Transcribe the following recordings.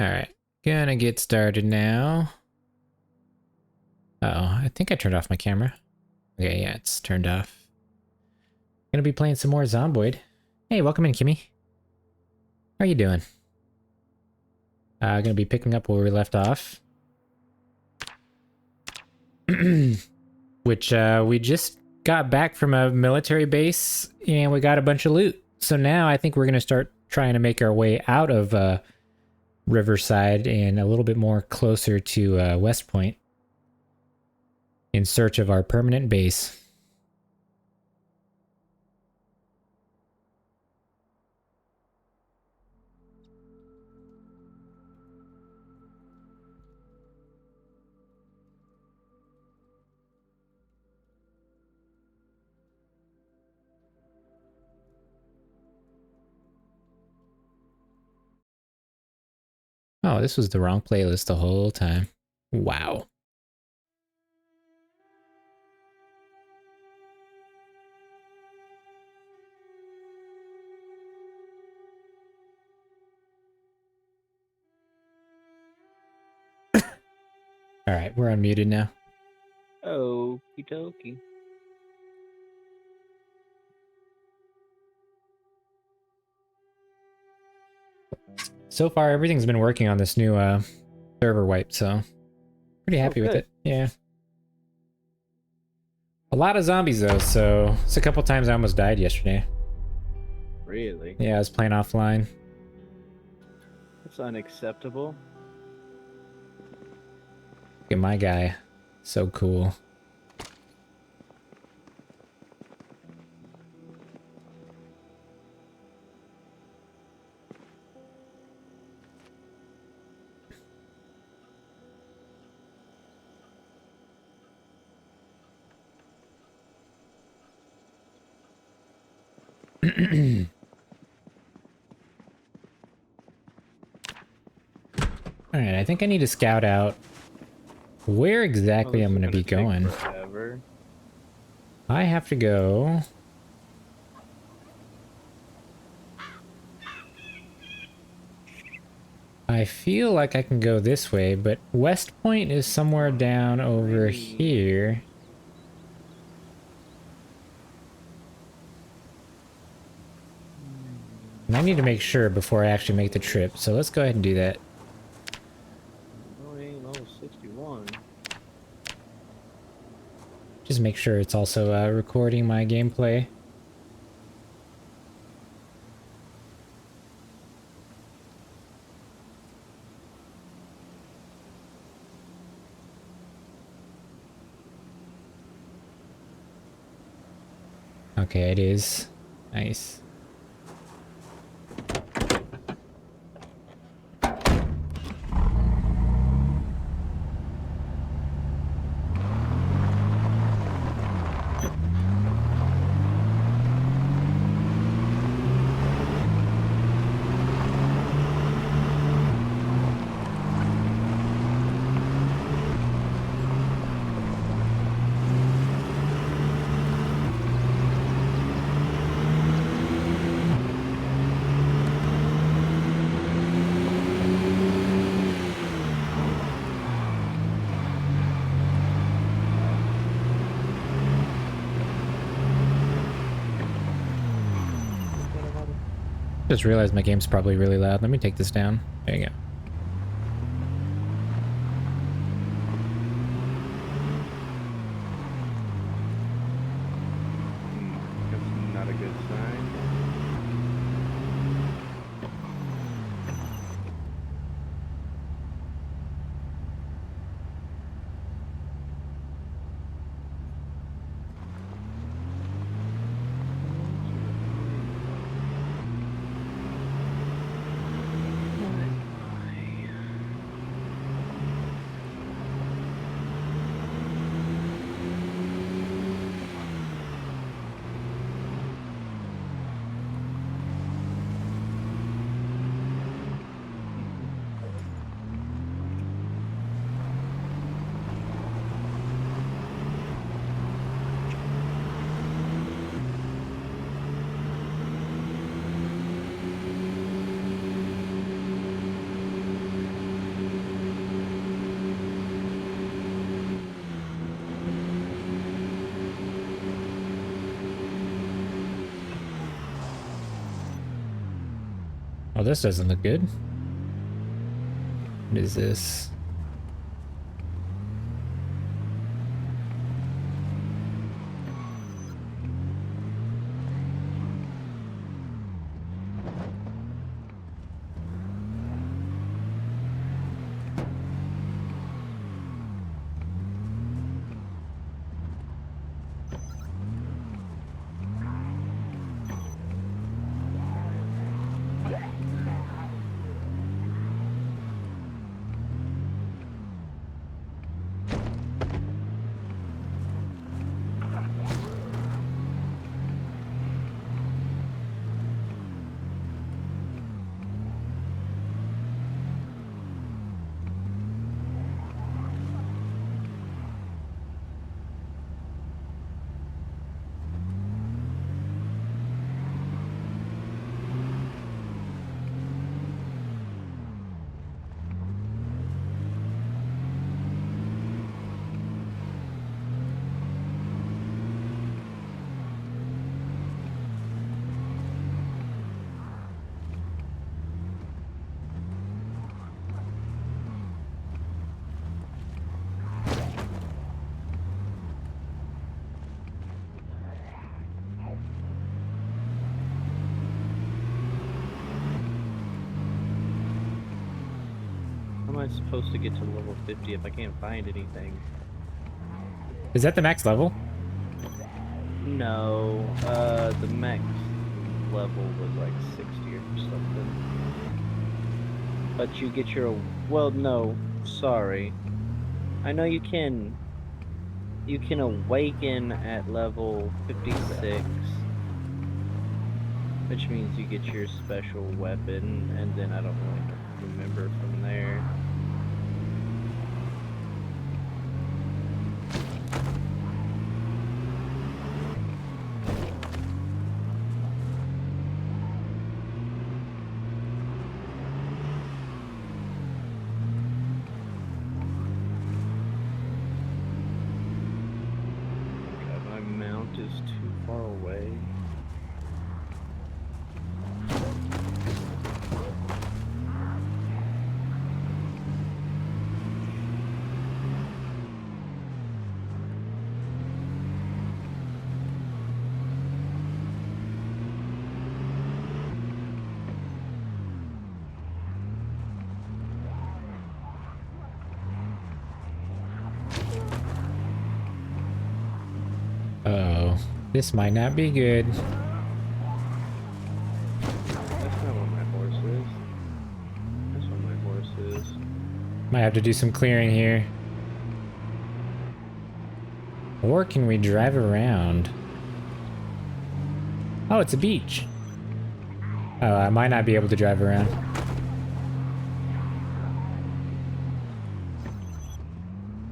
Alright, gonna get started now. Uh-oh, I think I turned off my camera. Okay, yeah, it's turned off. Gonna be playing some more Zomboid. Hey, welcome in, Kimmy. How are you doing? Gonna be picking up where we left off. Which, we just got back from a military base, and we got a bunch of loot. So now I think we're gonna start trying to make our way out of, Riverside and a little bit more closer to, West Point in search of our permanent base. Oh, this was the wrong playlist the whole time. Wow. Alright, we're unmuted now. Okie dokie. So far, everything's been working on this new server wipe, so pretty happy with it. Yeah. A lot of zombies though, so it's a couple times I almost died yesterday. Really? Yeah, I was playing offline. That's unacceptable. Look at my guy. So cool. Alright, I think I need to scout out where exactly I'm going to be going. Forever. I have to go... I feel like I can go this way, but West Point is somewhere down over here. And I need to make sure before I actually make the trip, so let's go ahead and do that. Oh, it ain't level 61. Just make sure it's also recording my gameplay. Okay, it is. Nice. Just realized my game's probably really loud. Let me take this down. There you go. That's not a good sign. Oh, this doesn't look good. What is this? How am I supposed to get to level 50 if I can't find anything? Is that the max level? No, the max level was like 60 or something. But you get your, well, no, sorry. I know you can awaken at level 56, which means you get your special weapon, and then I don't really remember from there. God, my mount is too far away. Uh-oh. This might not be good. That's not what my horse is. That's what my horse is. Might have to do some clearing here. Or can we drive around? Oh, it's a beach. Oh, I might not be able to drive around.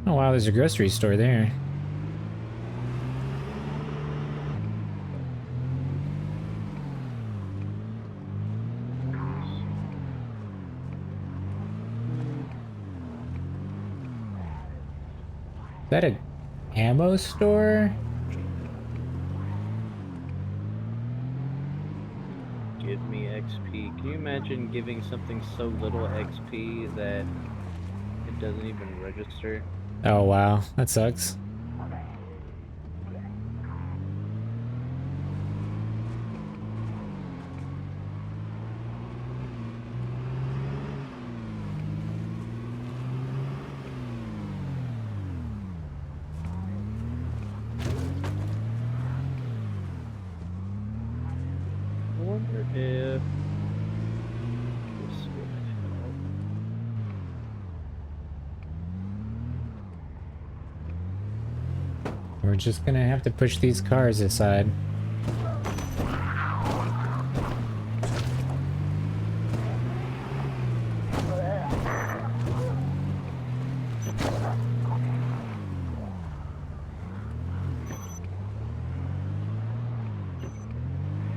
Oh wow, there's a grocery store there. Is that a ammo store? Give me XP. Can you imagine giving something so little XP that it doesn't even register? Oh wow, that sucks. I wonder if this would help. We're just gonna have to push these cars aside.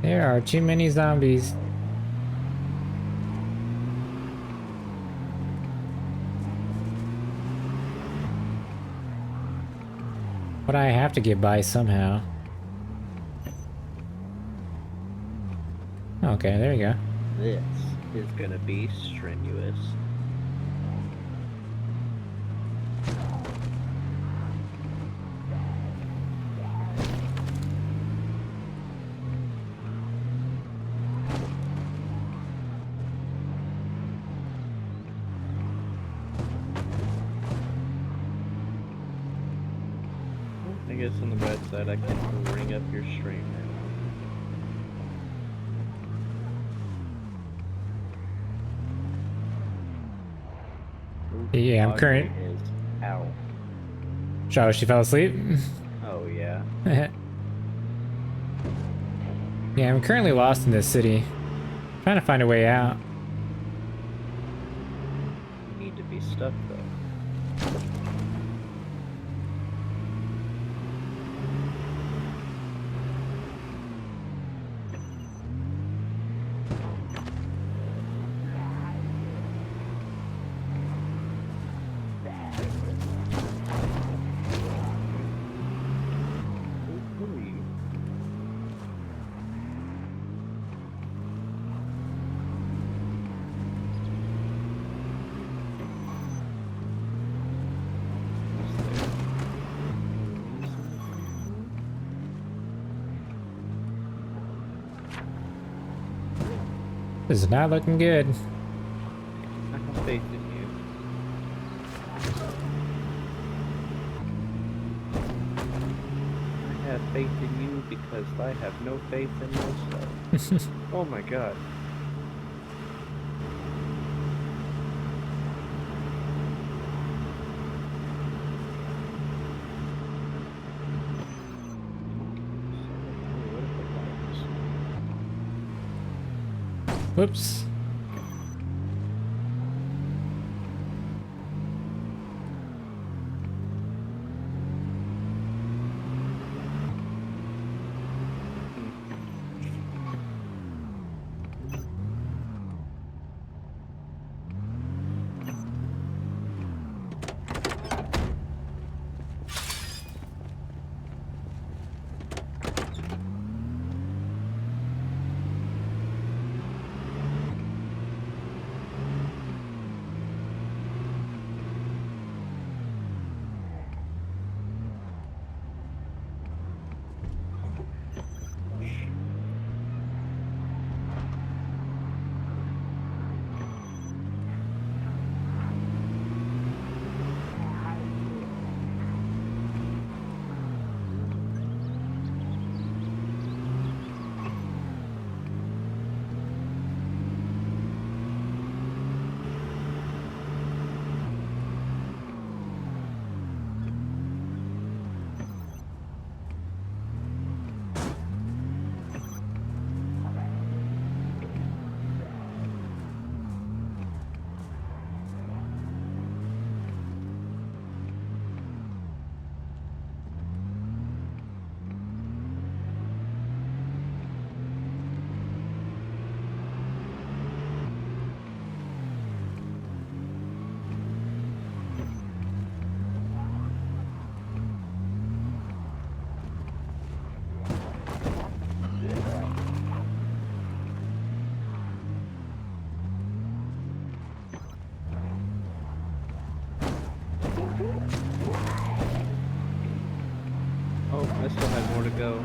There are too many zombies. But I have to get by somehow. Okay, there you go. This. is gonna be strenuous. I guess on the bright side, I can bring up your stream now. Yeah, I'm Audrey current. is out. Oh, she fell asleep? Oh yeah. Yeah, I'm currently lost in this city. Trying to find a way out. You need to be stuck though. Who are you? This is not looking good. I have faith in you. I have faith in you because I have no faith in myself. Oh my god. Whoops. Oh, I still have more to go.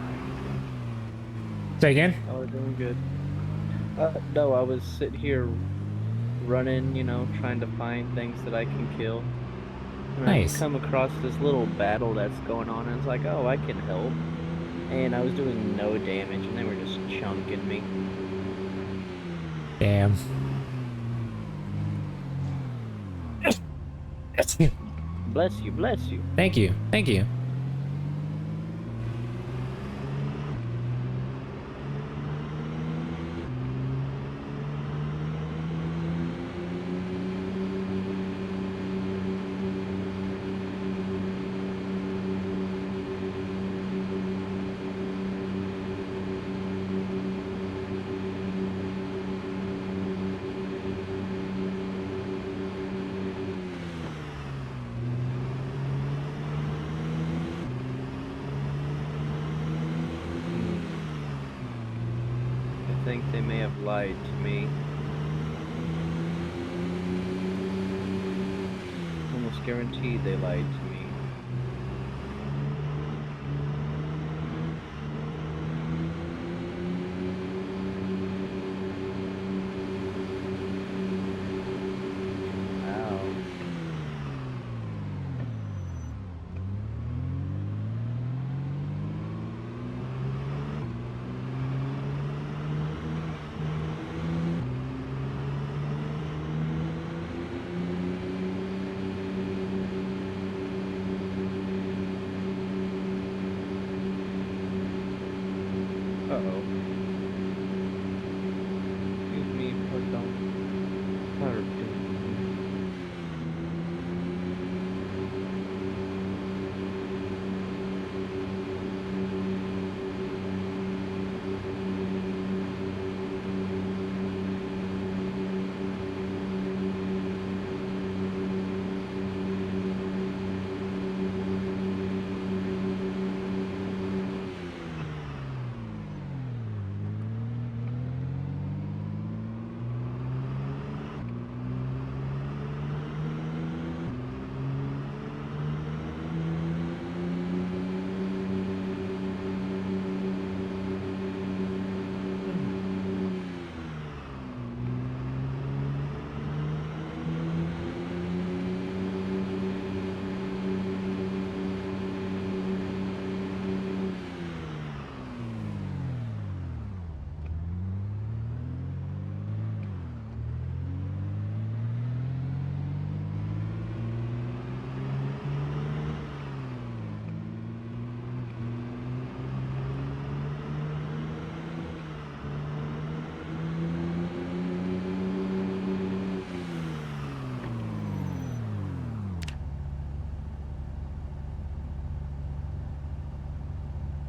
Say again? Oh, we're doing good. No, I was sitting here running, you know, trying to find things that I can kill. And Nice. I come across this little battle that's going on, and it's like, oh, I can help. And I was doing no damage, and they were just chunking me. Damn. Bless you, bless you. Thank you. Thank you. I think they may have lied to me. guarantee they lied to me. Wow. Uh-oh. Excuse me, pardon. Pardon.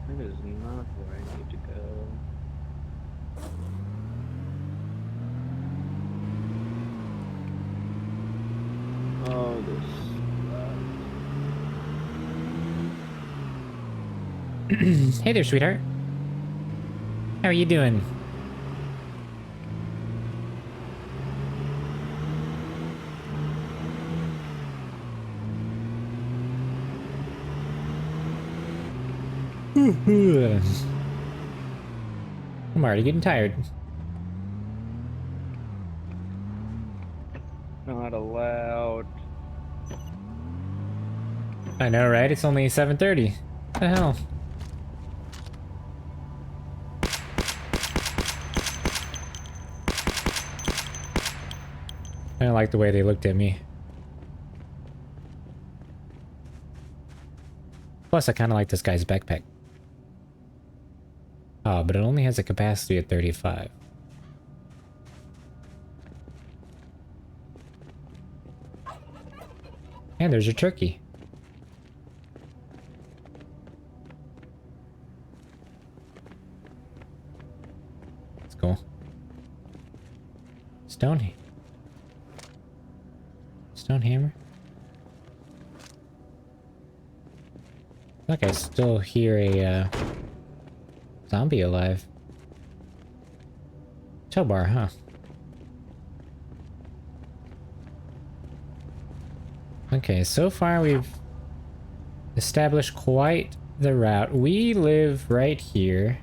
That is not where I need to go. Oh, this sucks. Hey there, sweetheart. How are you doing? I'm already getting tired. Not allowed. I know, right? It's only 7:30. What the hell? I don't like the way they looked at me. Plus, I kind of like this guy's backpack. Oh, but it only has a capacity of 35. And there's your turkey. That's cool. Stone hammer. Look, I still hear a zombie alive. Tow bar, huh? Okay, so far we've established quite the route. We live right here.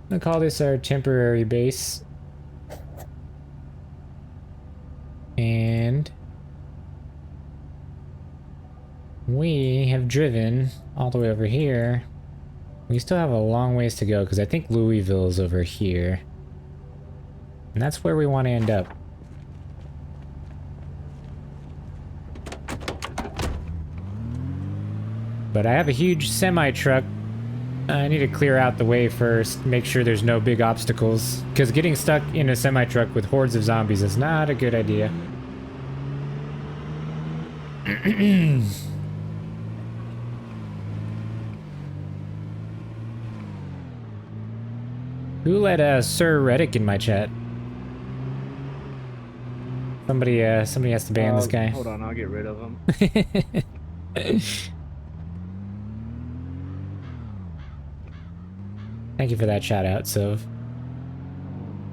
I'm gonna call this our temporary base. And we have driven all the way over here. We still have a long ways to go because I think Louisville is over here. And that's where we want to end up. But I have a huge semi-truck. I need to clear out the way first, make sure there's no big obstacles. Because getting stuck in a semi-truck with hordes of zombies is not a good idea. Who let Sir Reddick in my chat? Somebody has to ban this guy. Hold on, I'll get rid of him. Thank you for that shout out, Sov.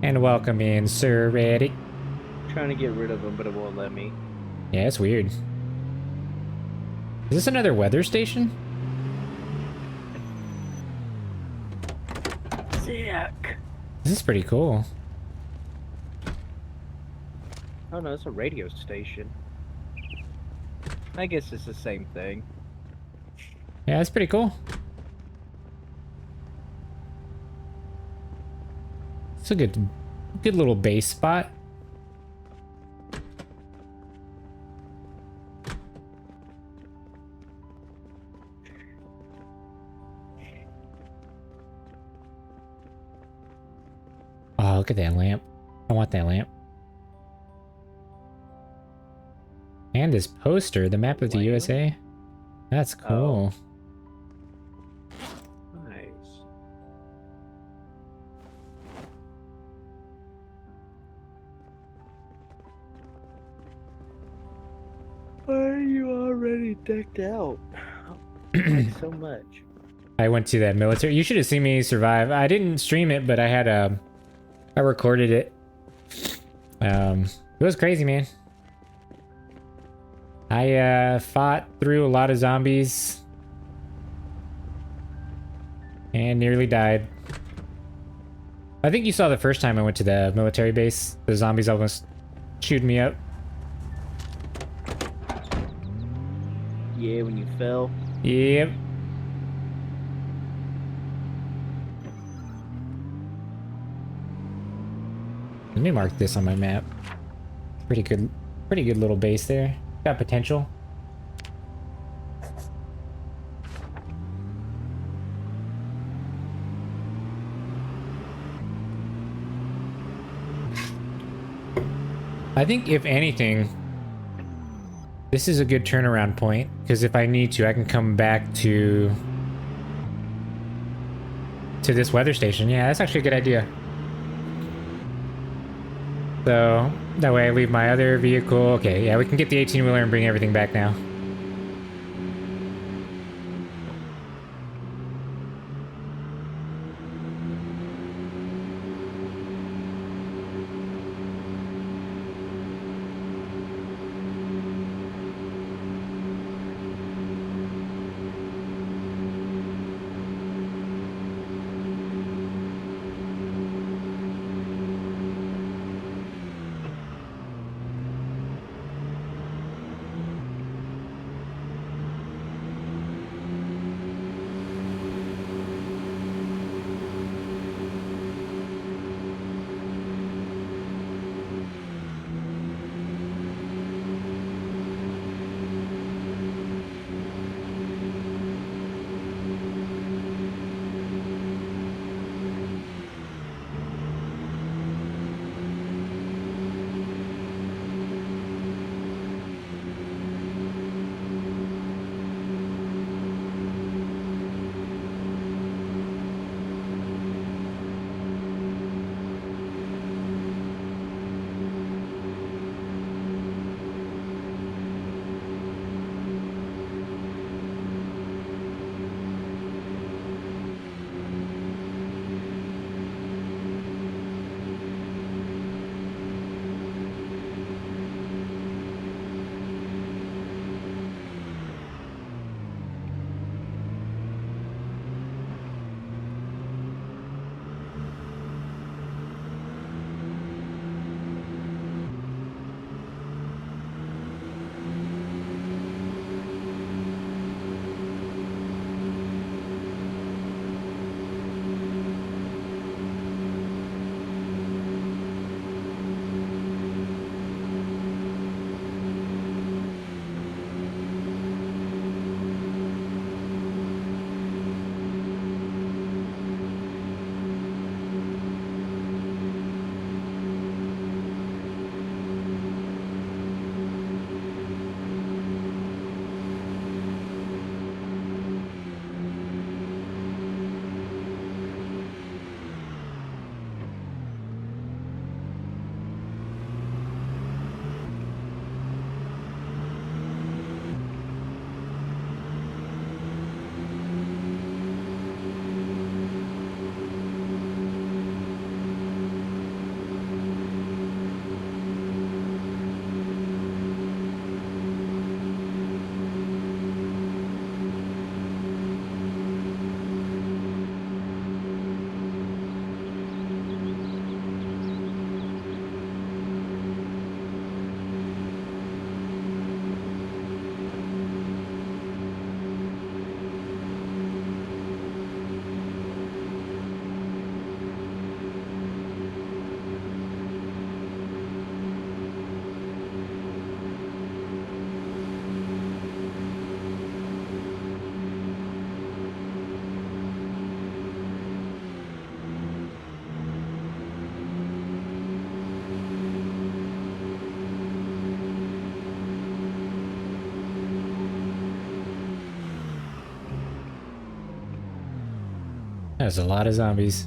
And welcome in, Sir Reddick. I'm trying to get rid of him, but it won't let me. Yeah, it's weird. Is this another weather station? Sick. This is pretty cool. Oh no, it's a radio station. I guess it's the same thing. Yeah, that's pretty cool. It's a good little base spot. Oh, look at that lamp. I want that lamp. And this poster, the map of the Lamp? USA. That's cool. Nice. Why are you already decked out? Like so much. I went to that military. You should have seen me survive. I didn't stream it, but I had I recorded it. It was crazy, man. I fought through a lot of zombies and nearly died. I think you saw the first time I went to the military base. The zombies almost chewed me up. Yeah, when you fell. Yep. Let me mark this on my map. Pretty good little base there. Got potential. I think if anything, this is a good turnaround point, because if I need to, I can come back to this weather station. Yeah, that's actually a good idea. So that way I leave my other vehicle. Okay, yeah, we can get the 18-wheeler and bring everything back now. There's a lot of zombies.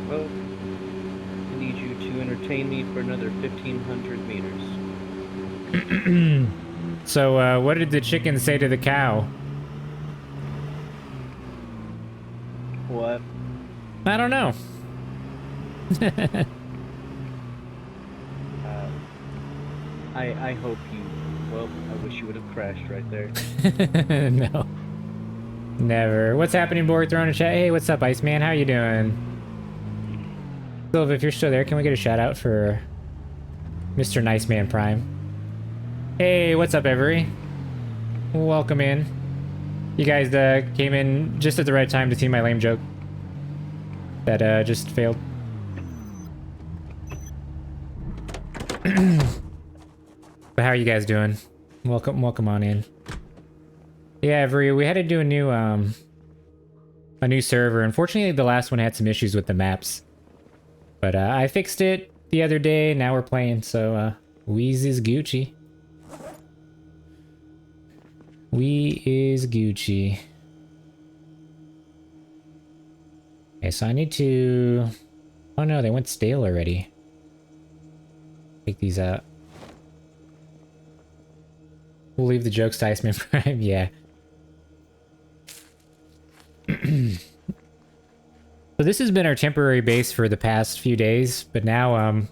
Well, I need you to entertain me for another 1,500 meters. So, what did the chicken say to the cow? What? I don't know. I hope you. Well, I wish you would have crashed right there. No. Never. What's happening, Borg? Throwing a chat. Hey, what's up, Iceman? How you doing? Silva, if you're still there, can we get a shout out for Mr. Nice Man Prime? Hey, what's up, Every? Welcome in. You guys came in just at the right time to see my lame joke that just failed. But how are you guys doing? Welcome on in. Yeah, Every, we had to do a new server. Unfortunately, the last one had some issues with the maps. But I fixed it the other day. Now we're playing, so Wheeze is Gucci. We is Gucci. Okay, so I need to... Oh no, they went stale already. Take these out. We'll leave the jokes to Iceman Prime, yeah. So this has been our temporary base for the past few days, but now,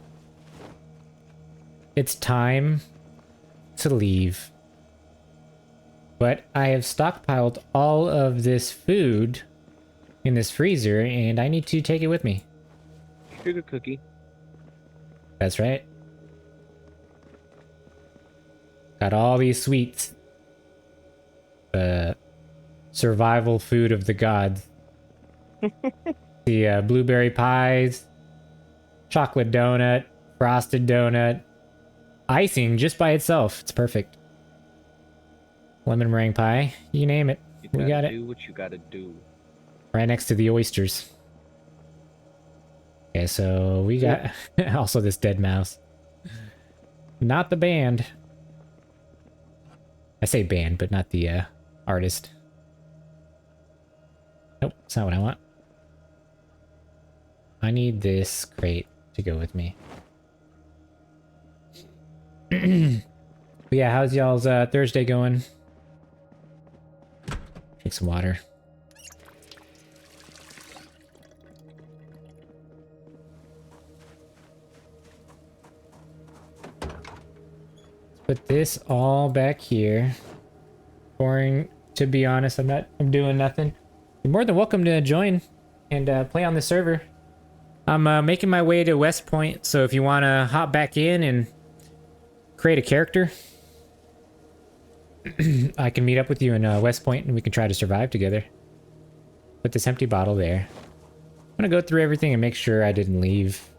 it's time to leave. But I have stockpiled all of this food in this freezer, and I need to take it with me. Sugar cookie. That's right. Got all these sweets. Survival food of the gods. The blueberry pies, chocolate donut, frosted donut, icing just by itself. It's perfect. Lemon meringue pie, you name it. We got it. Do what you gotta do. Right next to the oysters. Okay, so we got also this dead mouse. Not the band. I say band, but not the artist. Nope, that's not what I want. I need this crate to go with me. But yeah, how's y'all's Thursday going? Drink some water. Put this all back here. Boring, to be honest. I'm doing nothing. You're more than welcome to join and play on the server. I'm making my way to West Point, so if you want to hop back in and create a character, I can meet up with you in West Point and we can try to survive together. Put this empty bottle there. I'm gonna go through everything and make sure I didn't leave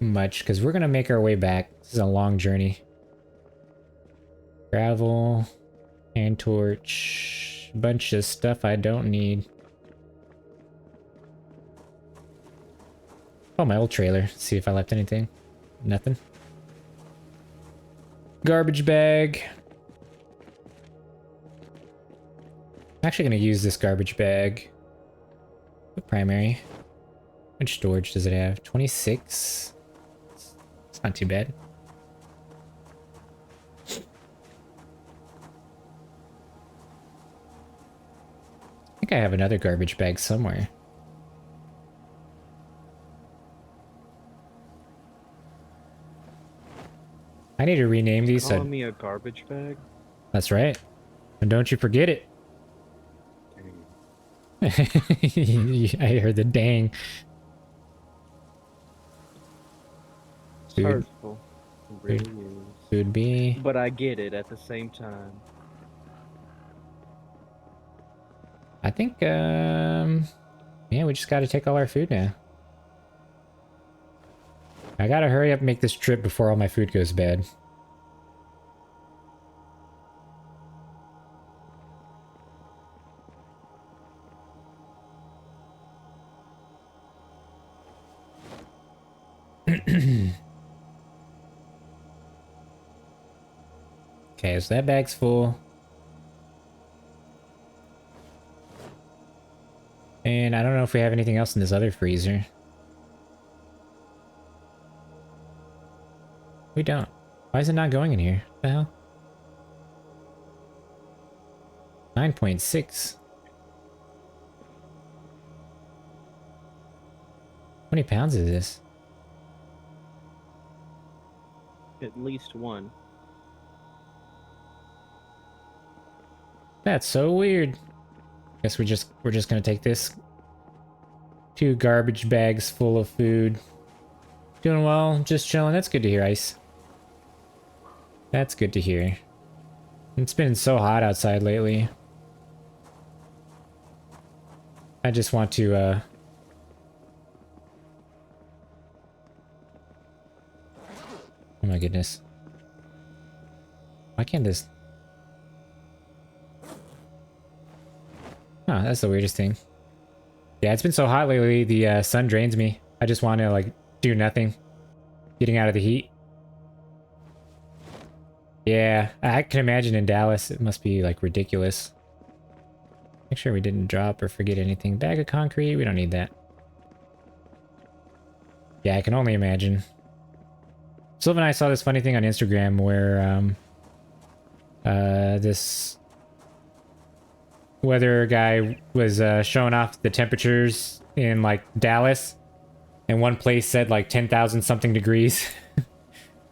much, because we're gonna make our way back. This is a long journey. Gravel, hand torch, bunch of stuff I don't need. Oh, my old trailer. See if I left anything. Nothing. Garbage bag. I'm actually going to use this garbage bag. The primary. How much storage does it have? 26. It's not too bad. I think I have another garbage bag somewhere. I need to rename these. Calling me a garbage bag? That's right. And don't you forget it. I heard the dang. It's hurtful. It really is. Could be. But I get it at the same time. I think, yeah, we just gotta take all our food now. I gotta hurry up and make this trip before all my food goes bad. Okay, so that bag's full. And I don't know if we have anything else in this other freezer. We don't. Why is it not going in here? What the hell? 9.6. How many pounds is this? At least one. That's so weird. Guess we're just gonna take this. 2 garbage bags full of food. Doing well, just chilling. That's good to hear, Ice. That's good to hear. It's been so hot outside lately. I just want to, oh my goodness. Why can't this... Huh, that's the weirdest thing. Yeah, it's been so hot lately, the sun drains me. I just want to, like, do nothing. Getting out of the heat. Yeah, I can imagine in Dallas, it must be, like, ridiculous. Make sure we didn't drop or forget anything. Bag of concrete, we don't need that. Yeah, I can only imagine. Sylvan and I saw this funny thing on Instagram where, this weather guy was showing off the temperatures in like Dallas, and one place said like 10,000 something degrees.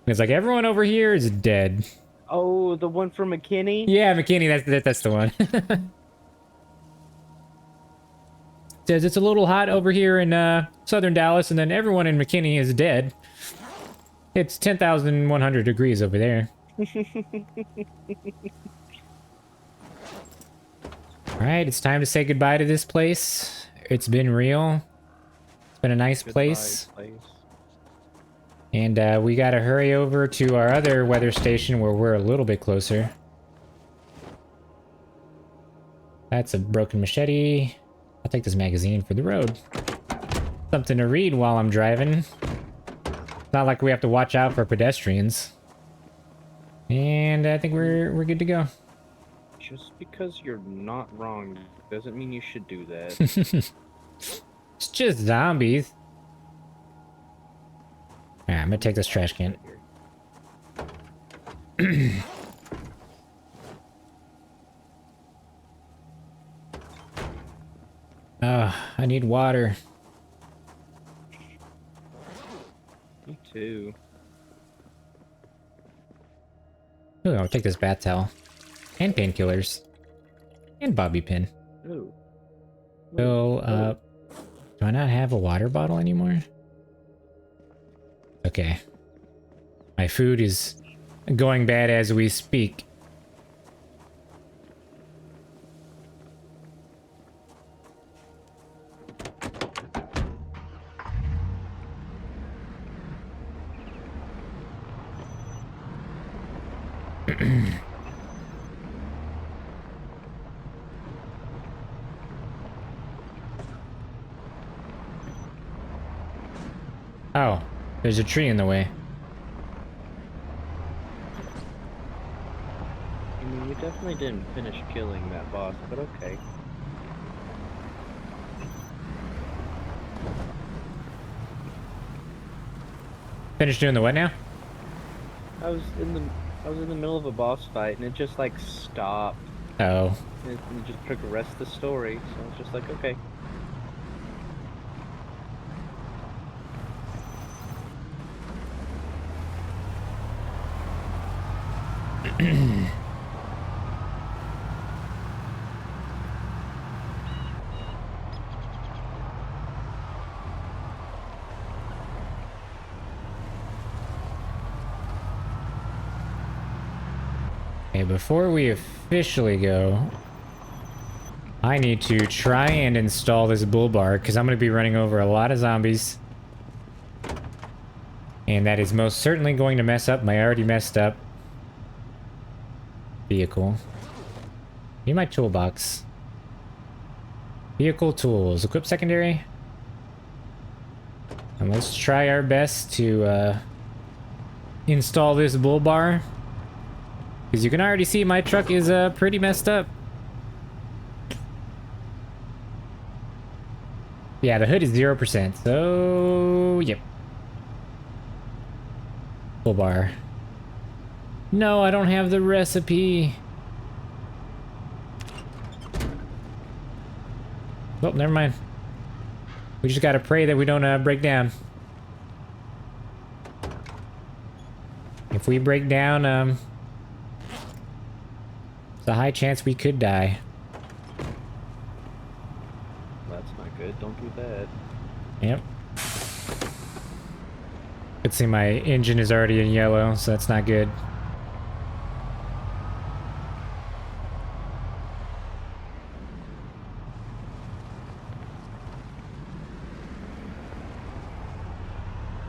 It's like everyone over here is dead. Oh, the one from McKinney? Yeah, McKinney, that's the one. Says it's a little hot over here in southern Dallas, and then everyone in McKinney is dead. It's 10,100 degrees over there. Alright, it's time to say goodbye to this place. It's been real. It's been a nice place. And we gotta hurry over to our other weather station where we're a little bit closer. That's a broken machete. I'll take this magazine for the road. Something to read while I'm driving. It's not like we have to watch out for pedestrians. And I think we're good to go. Just because you're not wrong doesn't mean you should do that. It's just zombies. Alright, I'm gonna take this trash can. I need water. Me too. Ooh, I'll take this bath towel. And painkillers. And bobby pin. Ooh. So, do I not have a water bottle anymore? Okay. My food is going bad as we speak. Oh, there's a tree in the way. I mean, we definitely didn't finish killing that boss, but okay. Finished doing the what now? I was in the middle of a boss fight, and it just like stopped. Oh. It just progressed the story, so I was just like, okay. Okay, before we officially go, I need to try and install this bull bar because I'm going to be running over a lot of zombies. And that is most certainly going to mess up my already messed up vehicle. Need my toolbox. Vehicle tools. Equip secondary. And let's try our best to install this bull bar. Because you can already see my truck is pretty messed up. Yeah, the hood is 0%. So, yep. Bull bar. No, I don't have the recipe. Well, never mind. We just gotta pray that we don't break down. If we break down, there's a high chance we could die. That's not good. Don't do that. Yep. Could see my engine is already in yellow, so that's not good.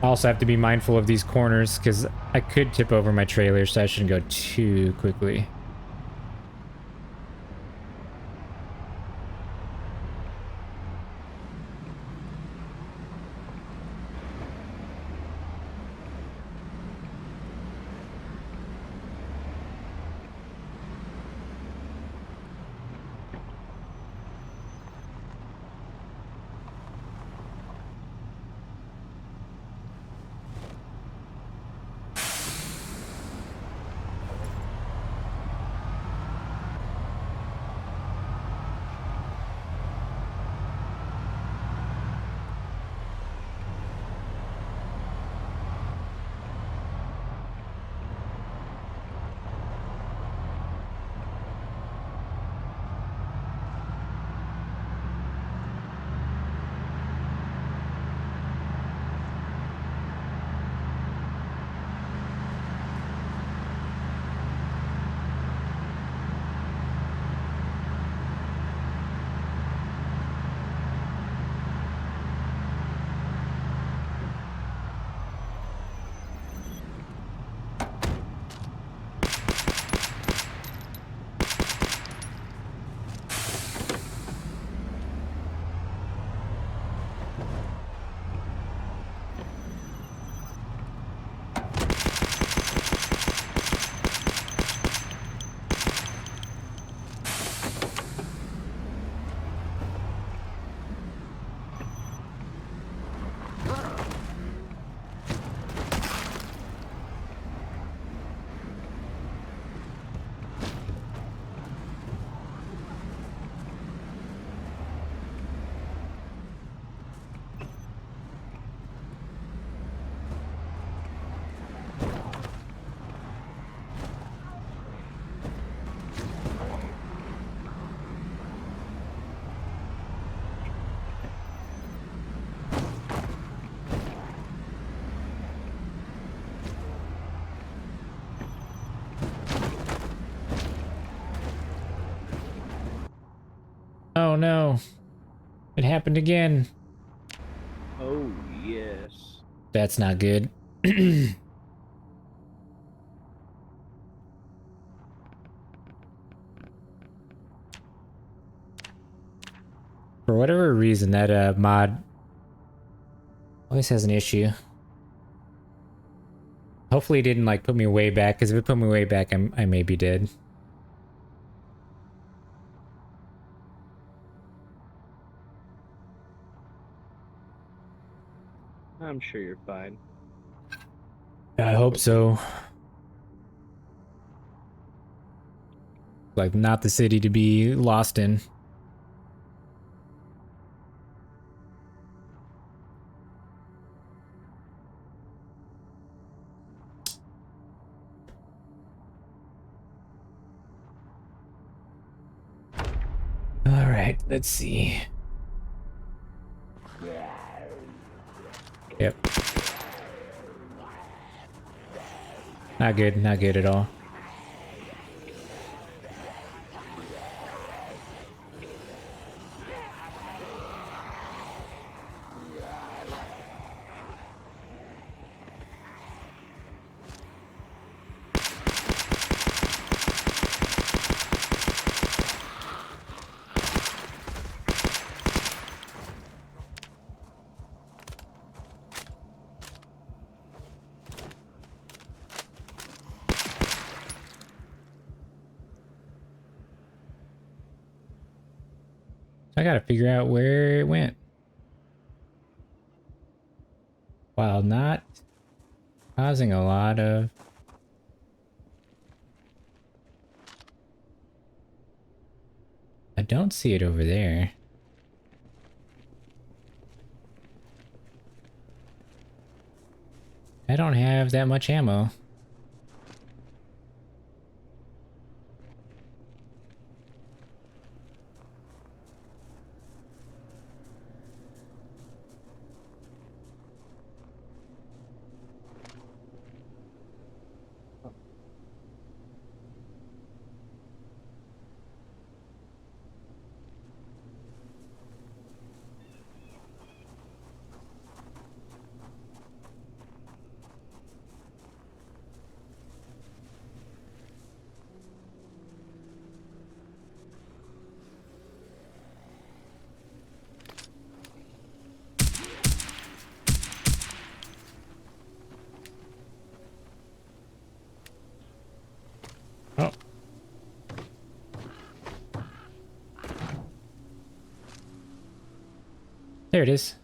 I also have to be mindful of these corners because I could tip over my trailer, so I shouldn't go too quickly. Oh no, it happened again. Oh, yes. That's not good. For whatever reason, that mod always has an issue. Hopefully it didn't like put me way back, because if it put me way back, I may be dead. I'm sure you're fine. I hope so. Like, not the city to be lost in. Alright, let's see. Yep. Not good, not good at all. I gotta figure out where it went. While not causing a lot of... I don't see it over there. I don't have that much ammo. Oh. There it is.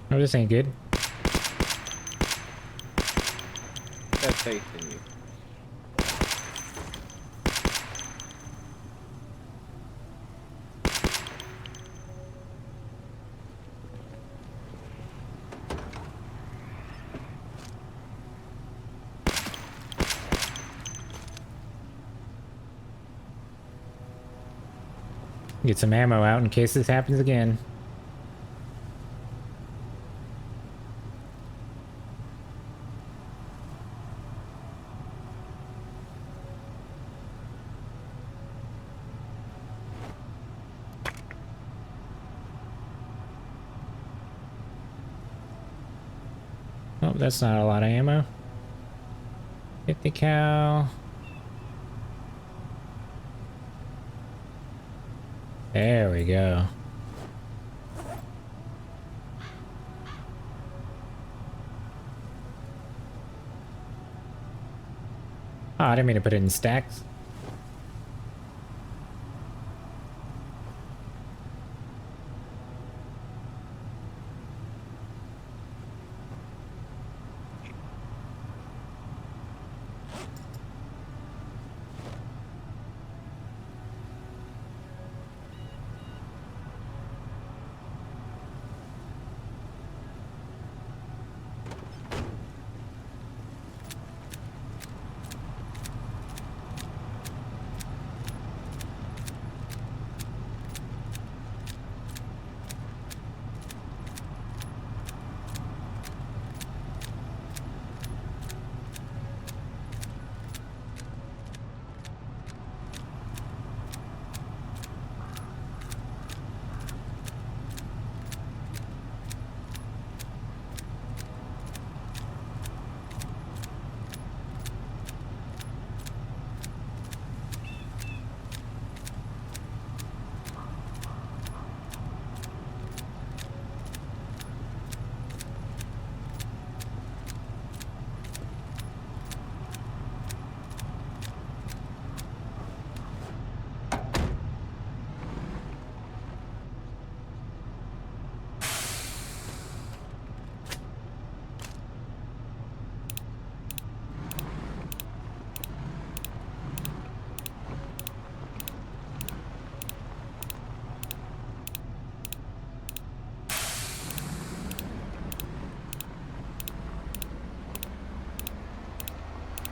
Oh, this ain't good. Got faith in you. Get some ammo out in case this happens again. Oh, that's not a lot of ammo. 50 cal. There we go. Oh, I didn't mean to put it in stacks.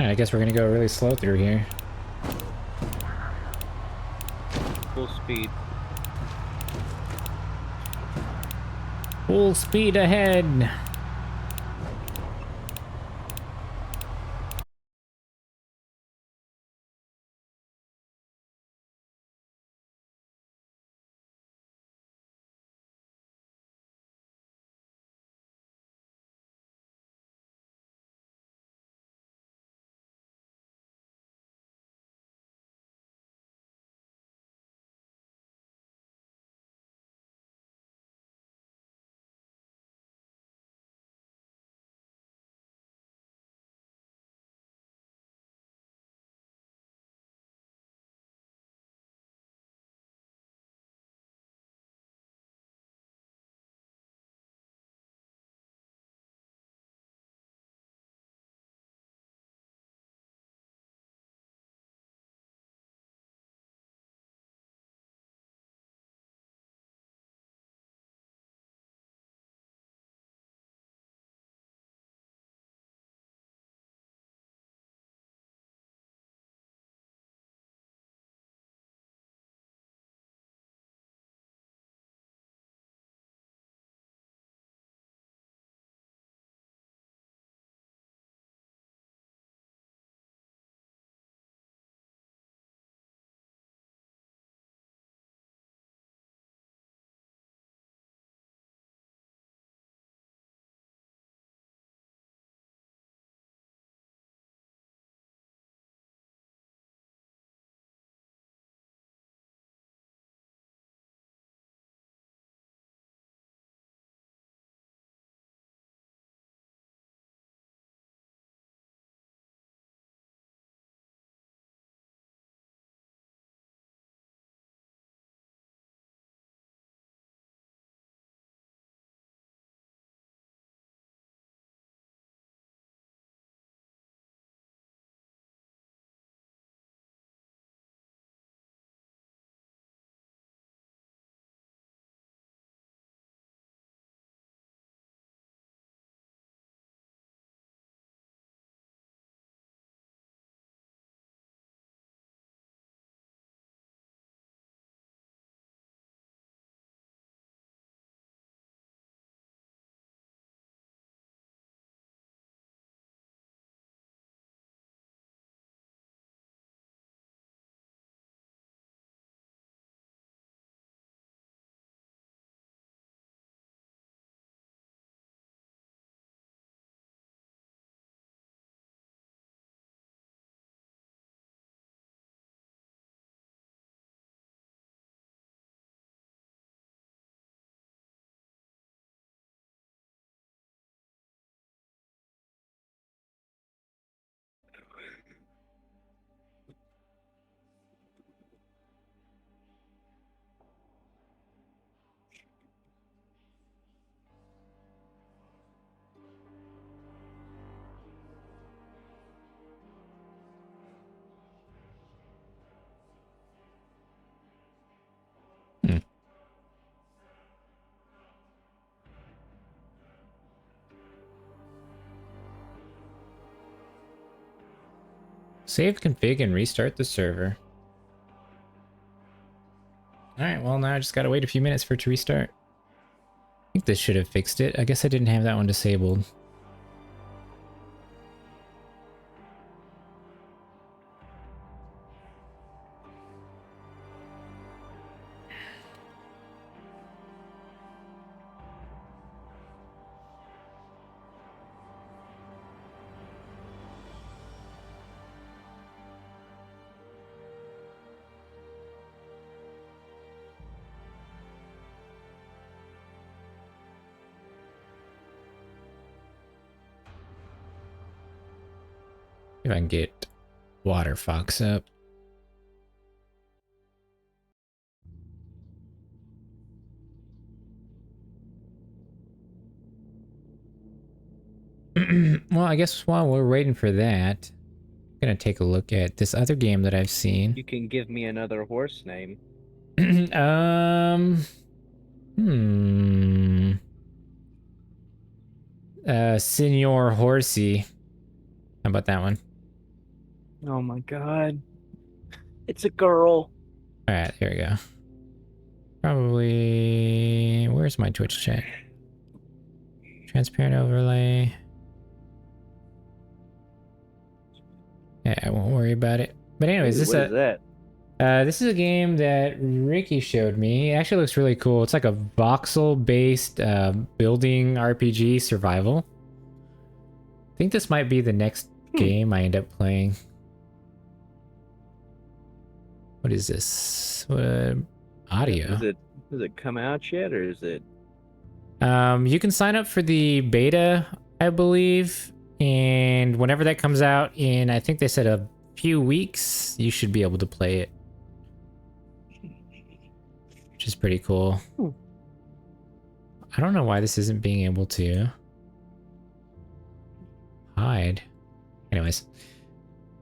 Alright, I guess we're gonna go really slow through here. Full speed. Full speed ahead. Save config and restart the server. Alright, well now I just gotta wait a few minutes for it to restart. I think this should have fixed it. I guess I didn't have that one disabled. If I can get Water Fox up. Well, I guess while we're waiting for that, I'm gonna take a look at this other game that I've seen. You can give me another horse name. Hmm. Senor Horsey. How about that one? Oh my god. It's a girl. Alright, there we go. Probably... Where's my Twitch chat? Transparent overlay. Yeah, I won't worry about it. But anyways, Ooh, what is that? This is a game that Ricky showed me. It actually looks really cool. It's like a voxel-based building RPG survival. I think this might be the next game I end up playing. What is this? Audio. Does it come out yet, or is it? You can sign up for the beta, I believe, and whenever that comes out in, I think they said a few weeks, you should be able to play it. Which is pretty cool. I don't know why this isn't being able to hide. Anyways.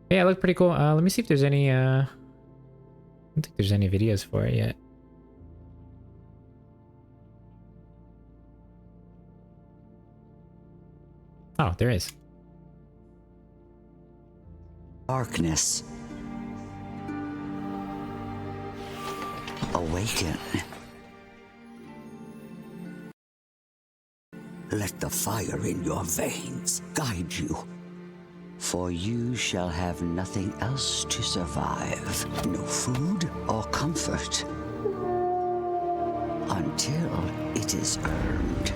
Yeah, it looked pretty cool. Let me see if there's any, I don't think there's any videos for it yet. Oh, there is. Darkness. Awaken. Let the fire in your veins guide you. For you shall have nothing else to survive. No food or comfort. Until it is earned.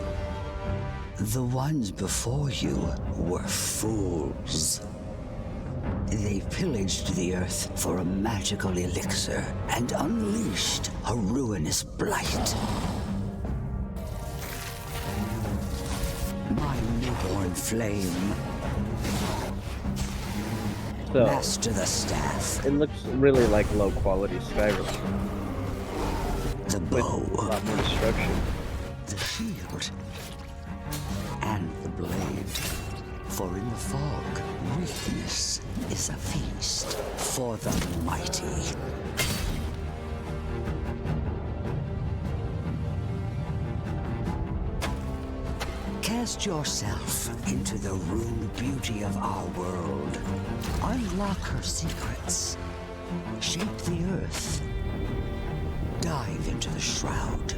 The ones before you were fools. They pillaged the earth for a magical elixir and unleashed a ruinous blight. My newborn flame. So, Master the staff. it looks really like low quality Skyrim The with bow. a lot more destruction. The shield. And the blade. For in the fog, weakness is a feast for the mighty. Cast yourself into the ruined beauty of our world. Unlock her secrets. Shape the earth. Dive into the shroud.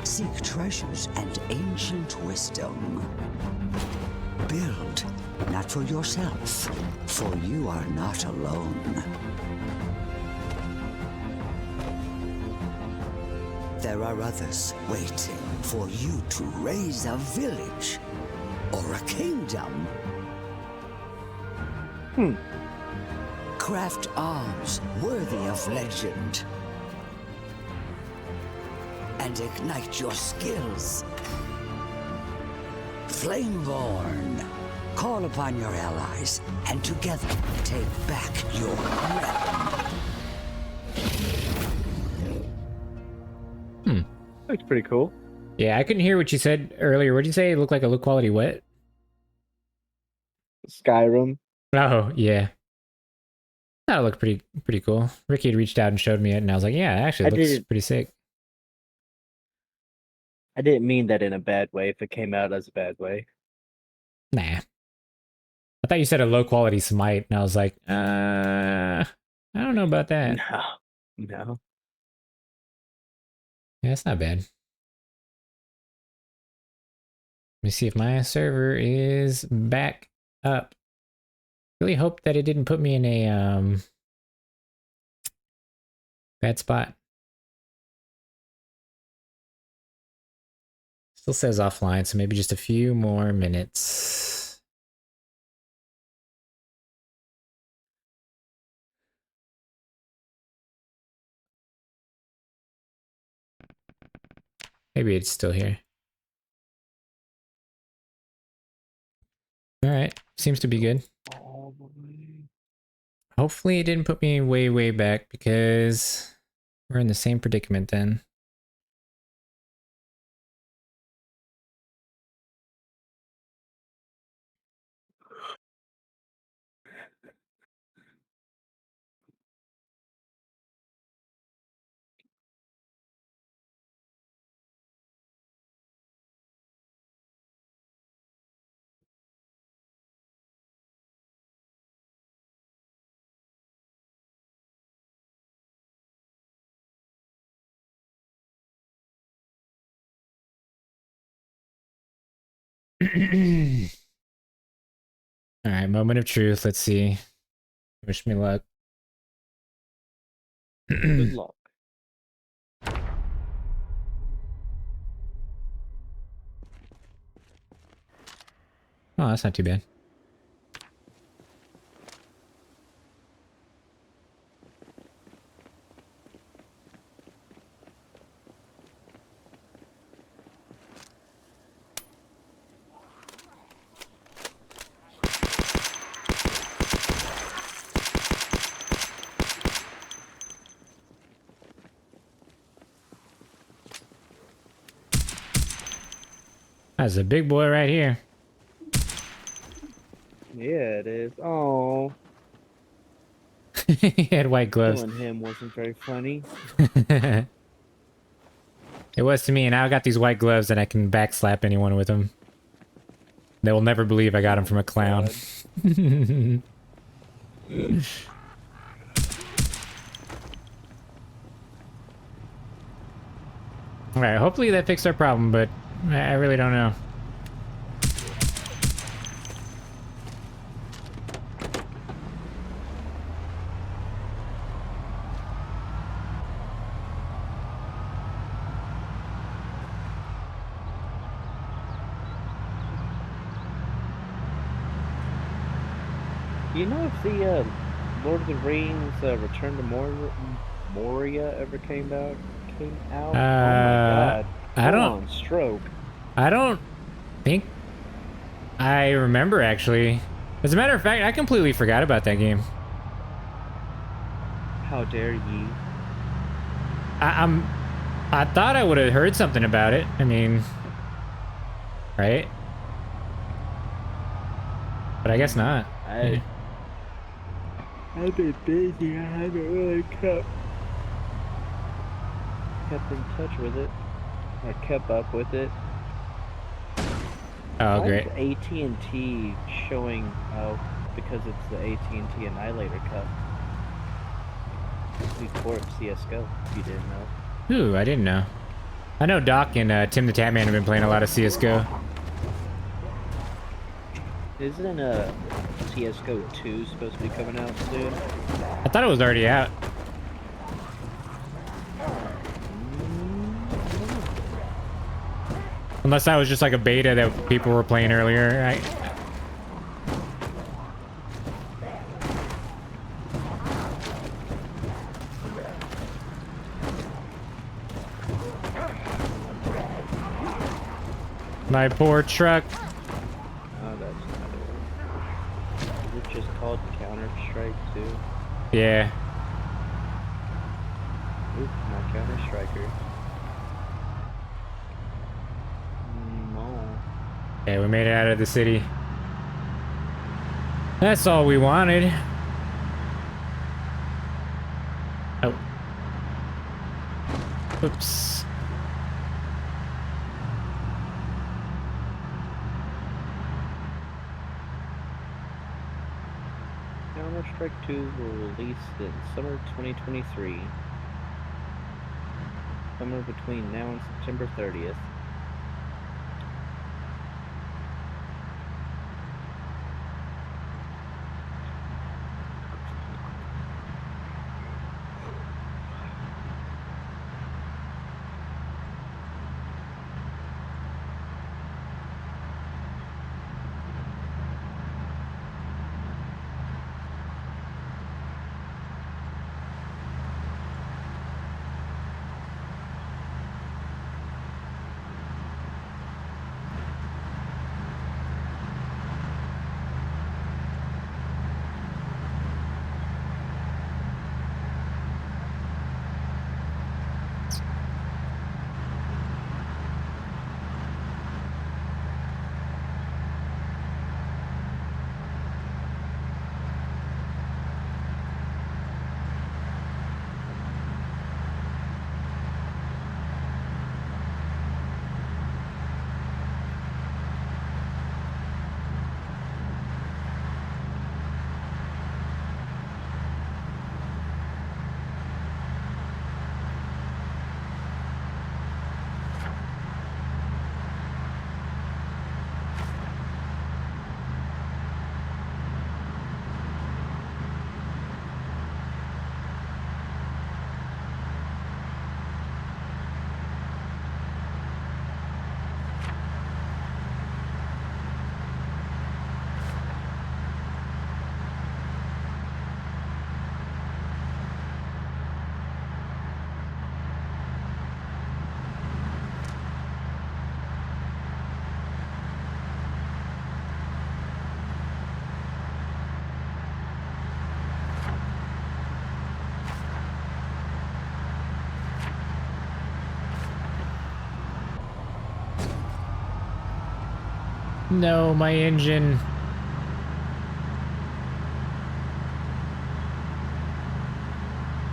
Seek treasures and ancient wisdom. Build, not for yourself, for you are not alone. There are others waiting for you to raise a village or a kingdom. Craft arms worthy of legend. And ignite your skills. Flameborn, call upon your allies, and together take back your realm. Looks pretty cool. Yeah, I couldn't hear what you said earlier. What did you say? It looked like a low quality what? Skyrim. Oh, yeah. That looked pretty cool. Ricky had reached out and showed me it, and I was like, yeah, actually, it looks pretty sick. I didn't mean that in a bad way if it came out as a bad way. Nah. I thought you said a low quality smite, and I was like, I don't know about that. No, no. Yeah, that's not bad. Let me see if my server is back up. Really hope that it didn't put me in a bad spot. Still says offline, so maybe just a few more minutes. Maybe it's still here. All right, seems to be good. Hopefully it didn't put me way, way back because we're in the same predicament then. All right, moment of truth. Let's see. Wish me luck. Good luck. Oh, that's not too bad. That's a big boy right here. Yeah, it is. Oh, He had white gloves. killing him wasn't very funny. It was to me, and now I got these white gloves and I can backslap anyone with them. They will never believe I got them from a clown. Alright, hopefully that fixed our problem, but I really don't know. You know if the Lord of the Rings Return to Moria ever came out? Oh my god! I don't. On stroke. I don't think I remember actually. As a matter of fact, I completely forgot about that game. How dare ye? I thought I would have heard something about it. I mean, right? But I guess not. I've been busy. I haven't really kept in touch with it. I kept up with it. Oh, great. AT&T showing because it's the AT&T Annihilator Cup. We corp CS:GO. If you didn't know. Ooh, I didn't know. I know Doc and Tim the Tatman have been playing a lot of CS:GO. Isn't CS:GO 2 supposed to be coming out soon? I thought it was already out. Unless that was just like a beta that people were playing earlier, right? My poor truck. Oh, that's another one. Is it just called Counter-Strike 2? Yeah. Oop, my Counter-Striker. No. Okay, we made it out of the city. That's all we wanted. Oh. Oops. Counter-Strike 2 will release in summer 2023. Somewhere between now and September 30th. No, my engine.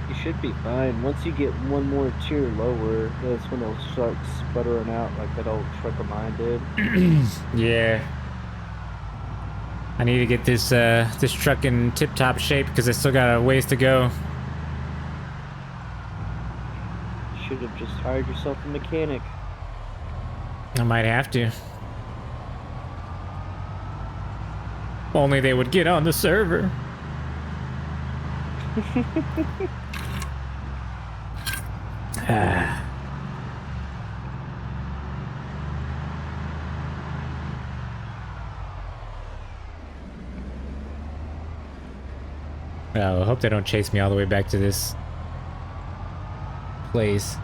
You should be fine. Once you get one more tier lower, that's when it'll start sputtering out like that old truck of mine did. Yeah. I need to get this truck in tip-top shape because I still got a ways to go. Should have just hired yourself a mechanic. I might have to. Only they would get on the server. Ah. Oh, I hope they don't chase me all the way back to this place.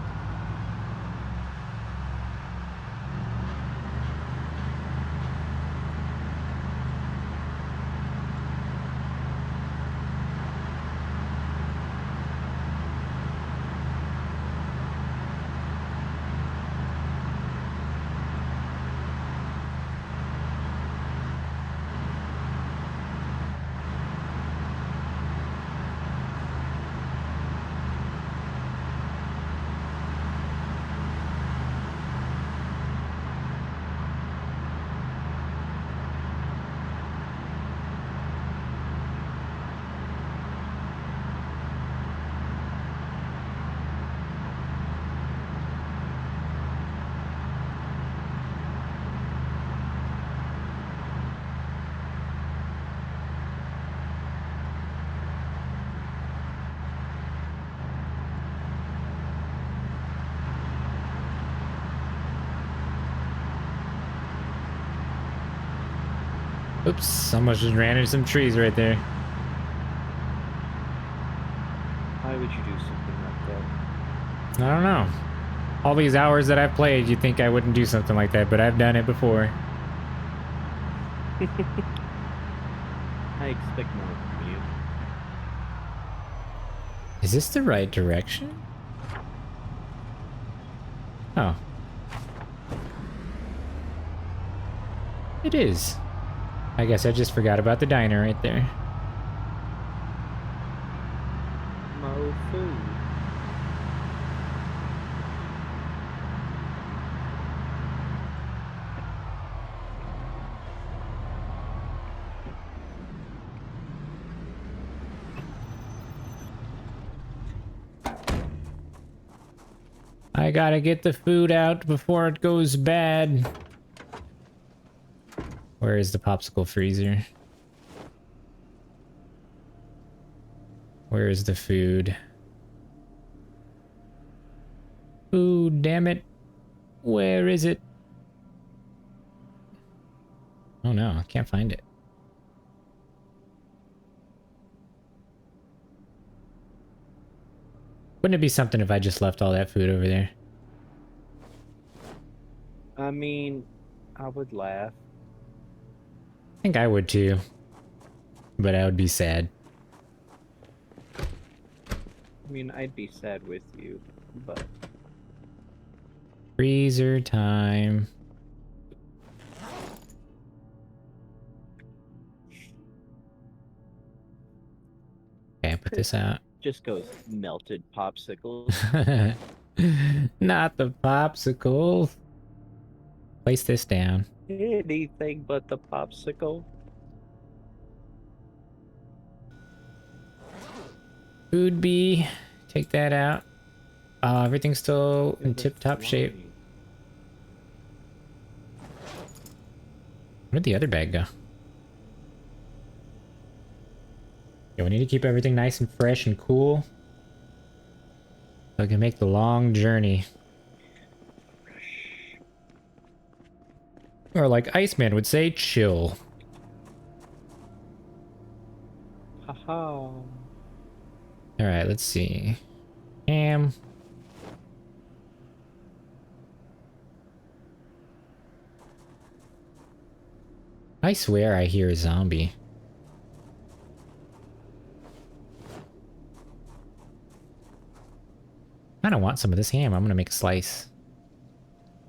Oops, almost just ran into some trees right there. Why would you do something like that? I don't know. All these hours that I've played, you'd think I wouldn't do something like that, but I've done it before. I expect more from you. Is this the right direction? Oh. It is. I guess I just forgot about the diner right there. Mo food. I gotta get the food out before it goes bad. Where is the popsicle freezer? Where is the food? Food, damn it. Where is it? Oh no, I can't find it. Wouldn't it be something if I just left all that food over there? I mean, I would laugh. I think I would too. But I would be sad. I mean, I'd be sad with you, but Freezer time. Okay, put this out. just goes melted popsicles. Not the popsicle. Place this down. Anything but the popsicle. Food bee. Take that out. Everything's still in tip-top shape. Where'd the other bag go? Yeah, we need to keep everything nice and fresh and cool, so I can make the long journey. Or like Iceman would say, chill. Haha. Alright, let's see. Ham. I swear I hear a zombie. I don't want some of this ham. I'm gonna make a slice.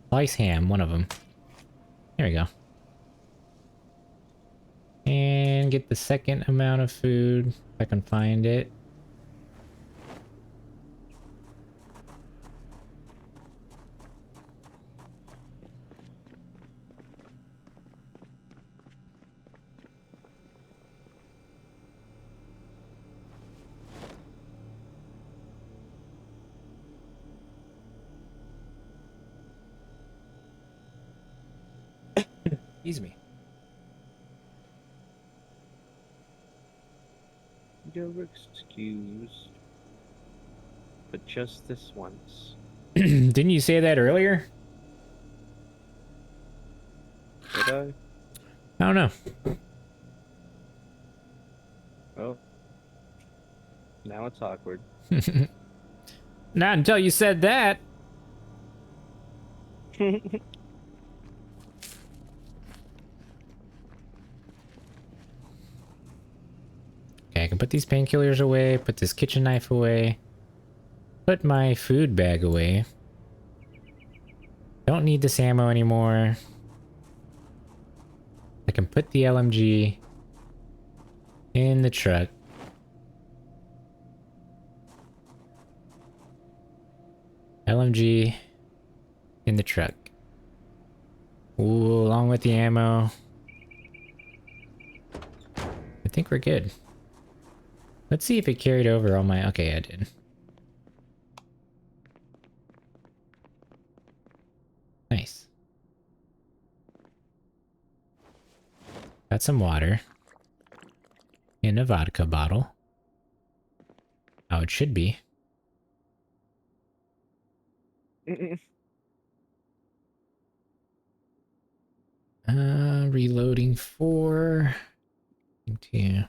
Slice ham, one of them. There we go. And get the second amount of food, if I can find it. Excuse me. You're excused. But just this once. Didn't you say that earlier? Did I? I don't know. Oh. Now it's awkward. Not until you said that. Okay, I can put these painkillers away, put this kitchen knife away, put my food bag away. Don't need this ammo anymore. I can put the LMG in the truck. LMG in the truck. Ooh, along with the ammo. I think we're good. Let's see if it carried over all my... Okay, I did. Nice. Got some water. In a vodka bottle. How it should be. Reloading 4. Two.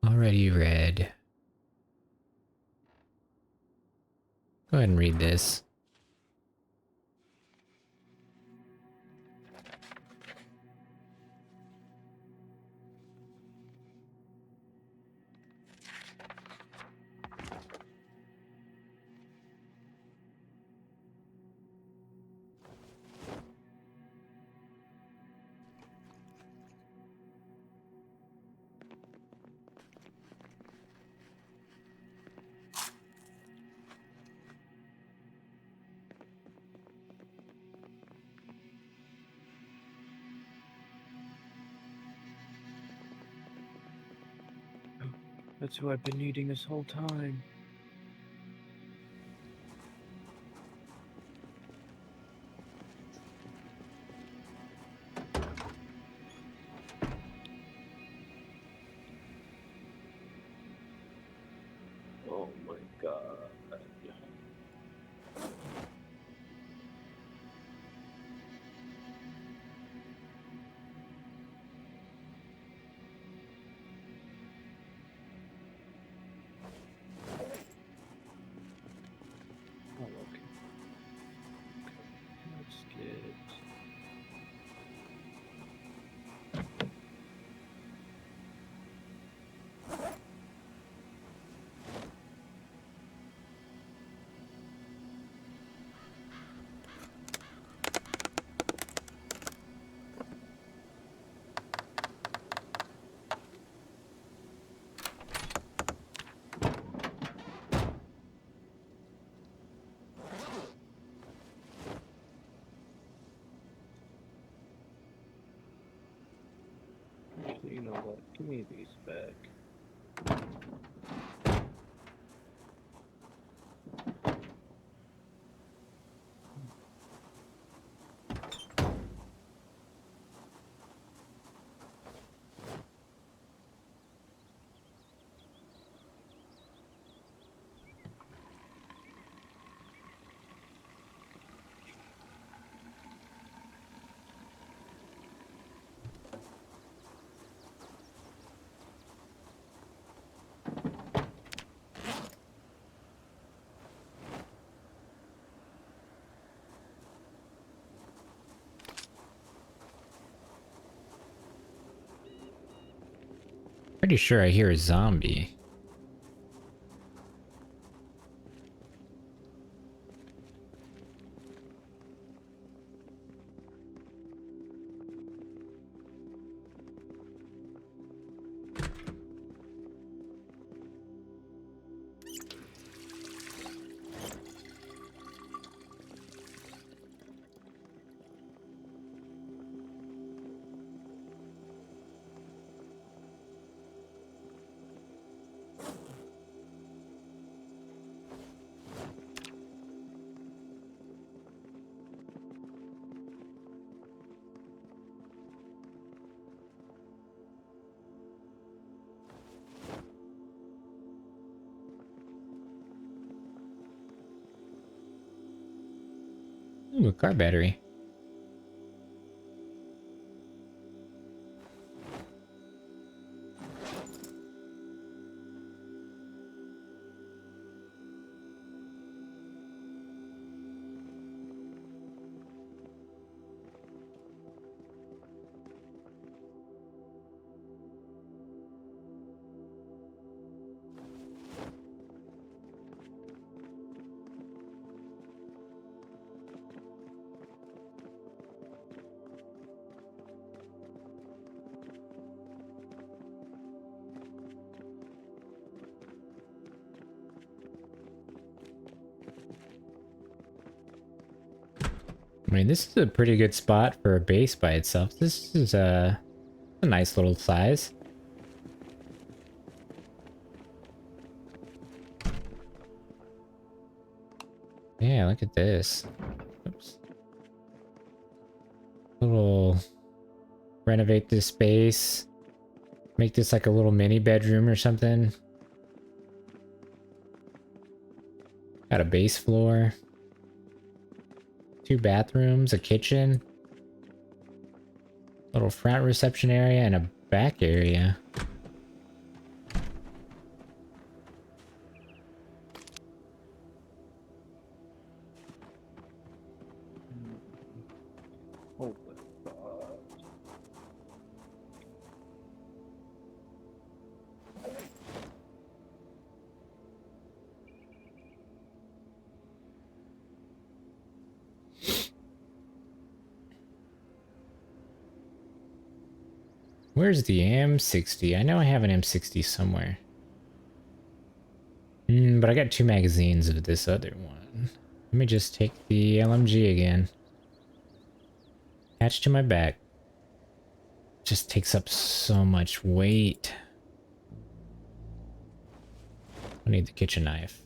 Already read. Go ahead and read this. That's who I've been needing this whole time. Oh my god. Oh, okay. Let's get. You know what? Give me these back. Pretty sure I hear a zombie. Ooh, a car battery. I mean, this is a pretty good spot for a base by itself. This is a nice little size. Yeah, look at this. Oops. Little renovate this space. Make this like a little mini bedroom or something. Got a base floor. 2 bathrooms, a kitchen. Little front reception area and a back area. Oh my god. Where's the M60? I know I have an M60 somewhere. But I got 2 magazines of this other one. Let me just take the LMG again. Attached to my back. Just takes up so much weight. I need the kitchen knife.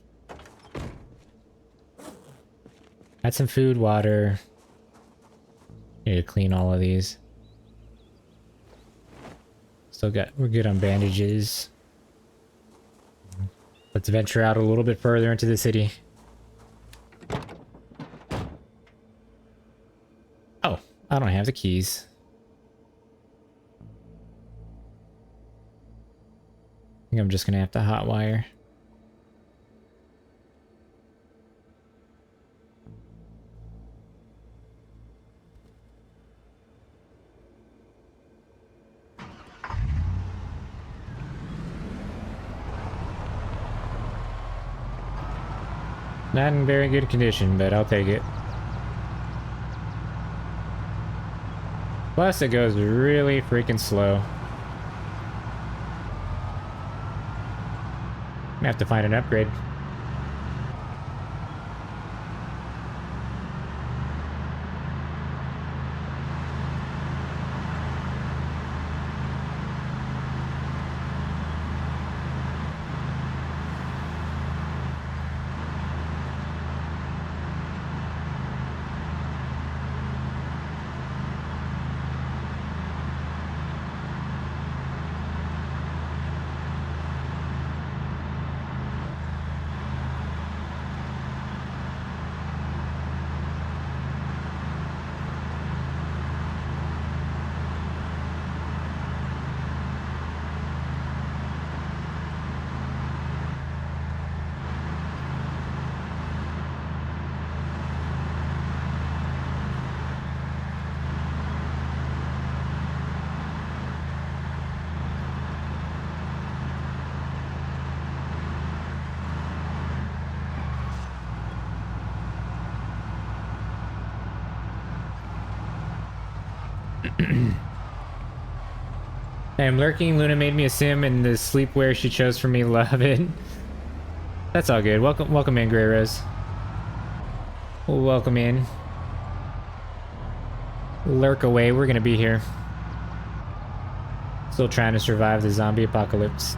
Got some food, water. Need to clean all of these. We're good on bandages. Let's venture out a little bit further into the city. Oh, I don't have the keys. I think I'm just gonna have to hotwire. Not in very good condition, but I'll take it. Plus, it goes really freaking slow. I'm gonna have to find an upgrade. I am lurking. Luna made me a sim, and the sleepwear she chose for me, love it. That's all good. Welcome in, Grey Rose. Welcome in. Lurk away. We're gonna be here. Still trying to survive the zombie apocalypse.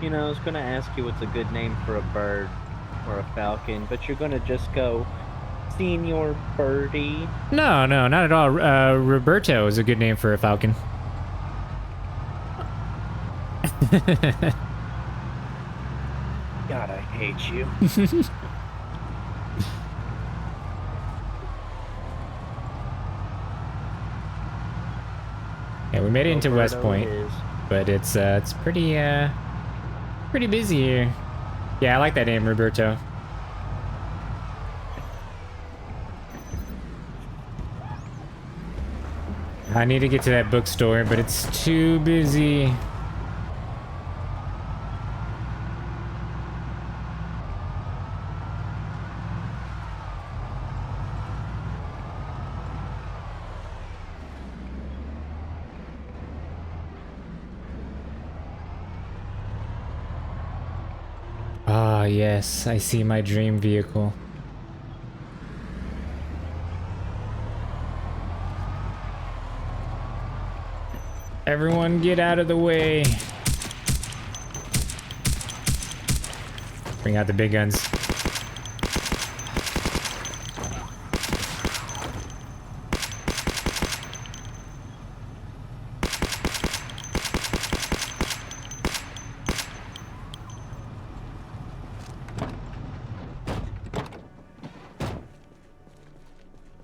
You know, I was gonna ask you what's a good name for a bird or a falcon, but you're gonna just go, Senior Birdie. No, not at all. Roberto is a good name for a falcon. God, I hate you. Yeah, we made it into West Roberto Point, it is. but it's pretty busy here. Yeah, I like that name, Roberto. I need to get to that bookstore, but it's too busy. Ah, yes, I see my dream vehicle. Everyone get out of the way. Bring out the big guns.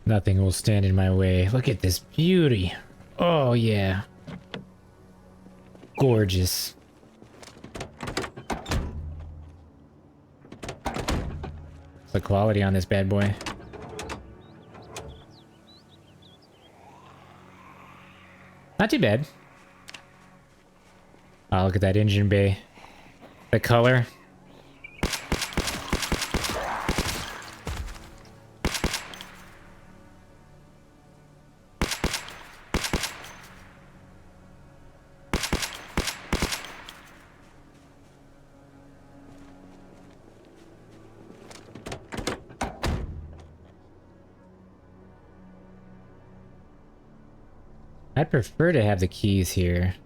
Nothing will stand in my way. Look at this beauty. Oh, yeah. Gorgeous. What's the quality on this bad boy? Not too bad. Oh, look at that engine bay. The color. I'd prefer to have the keys here.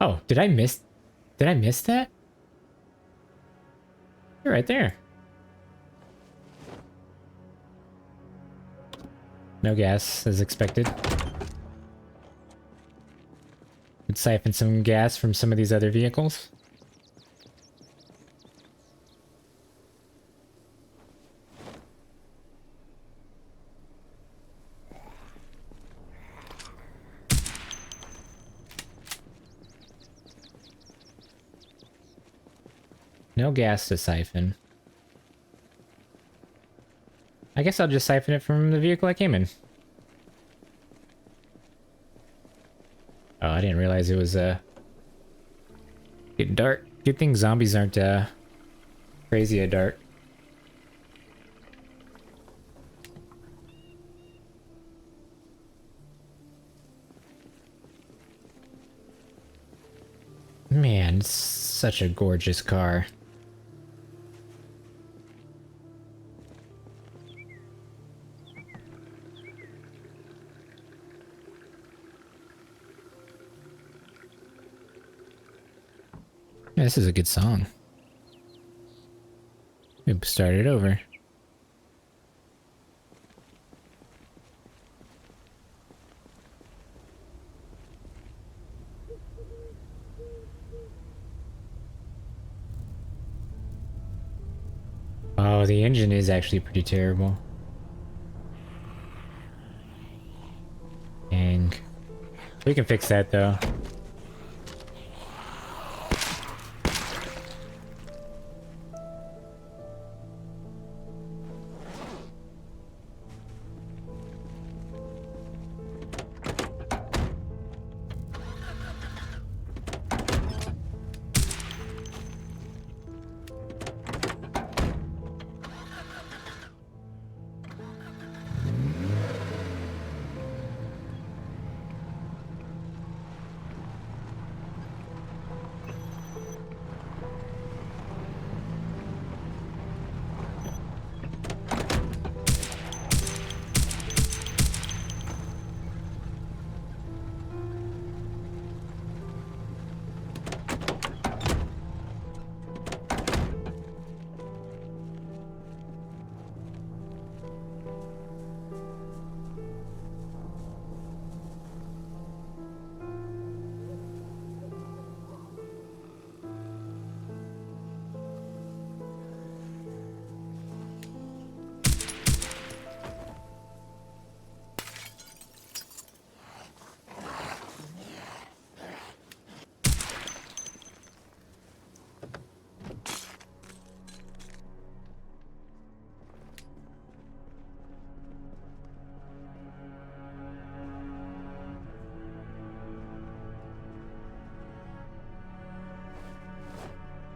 Oh, did I miss that? right there. No gas, as expected. Could siphon some gas from some of these other vehicles. No gas to siphon. I guess I'll just siphon it from the vehicle I came in. Oh, I didn't realize it was getting dark. Good thing zombies aren't crazy at dark. Man, it's such a gorgeous car. Yeah, this is a good song. Oops, start it over. Oh, the engine is actually pretty terrible. Dang. We can fix that though.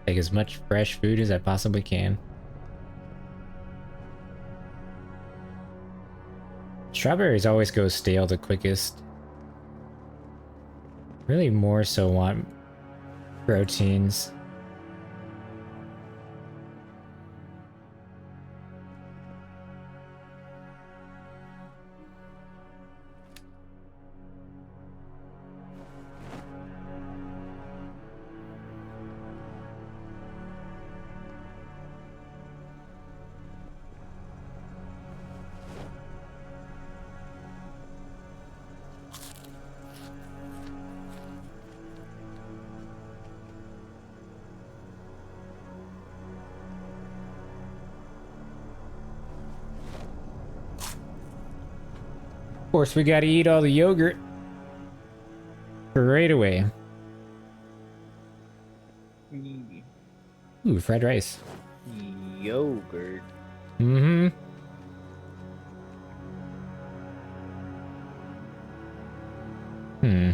Take as much fresh food as I possibly can. Strawberries always go stale the quickest. Really more so want proteins. Of course, we gotta eat all the yogurt right away. Ooh, fried rice. Yogurt. Mm-hmm. Hmm.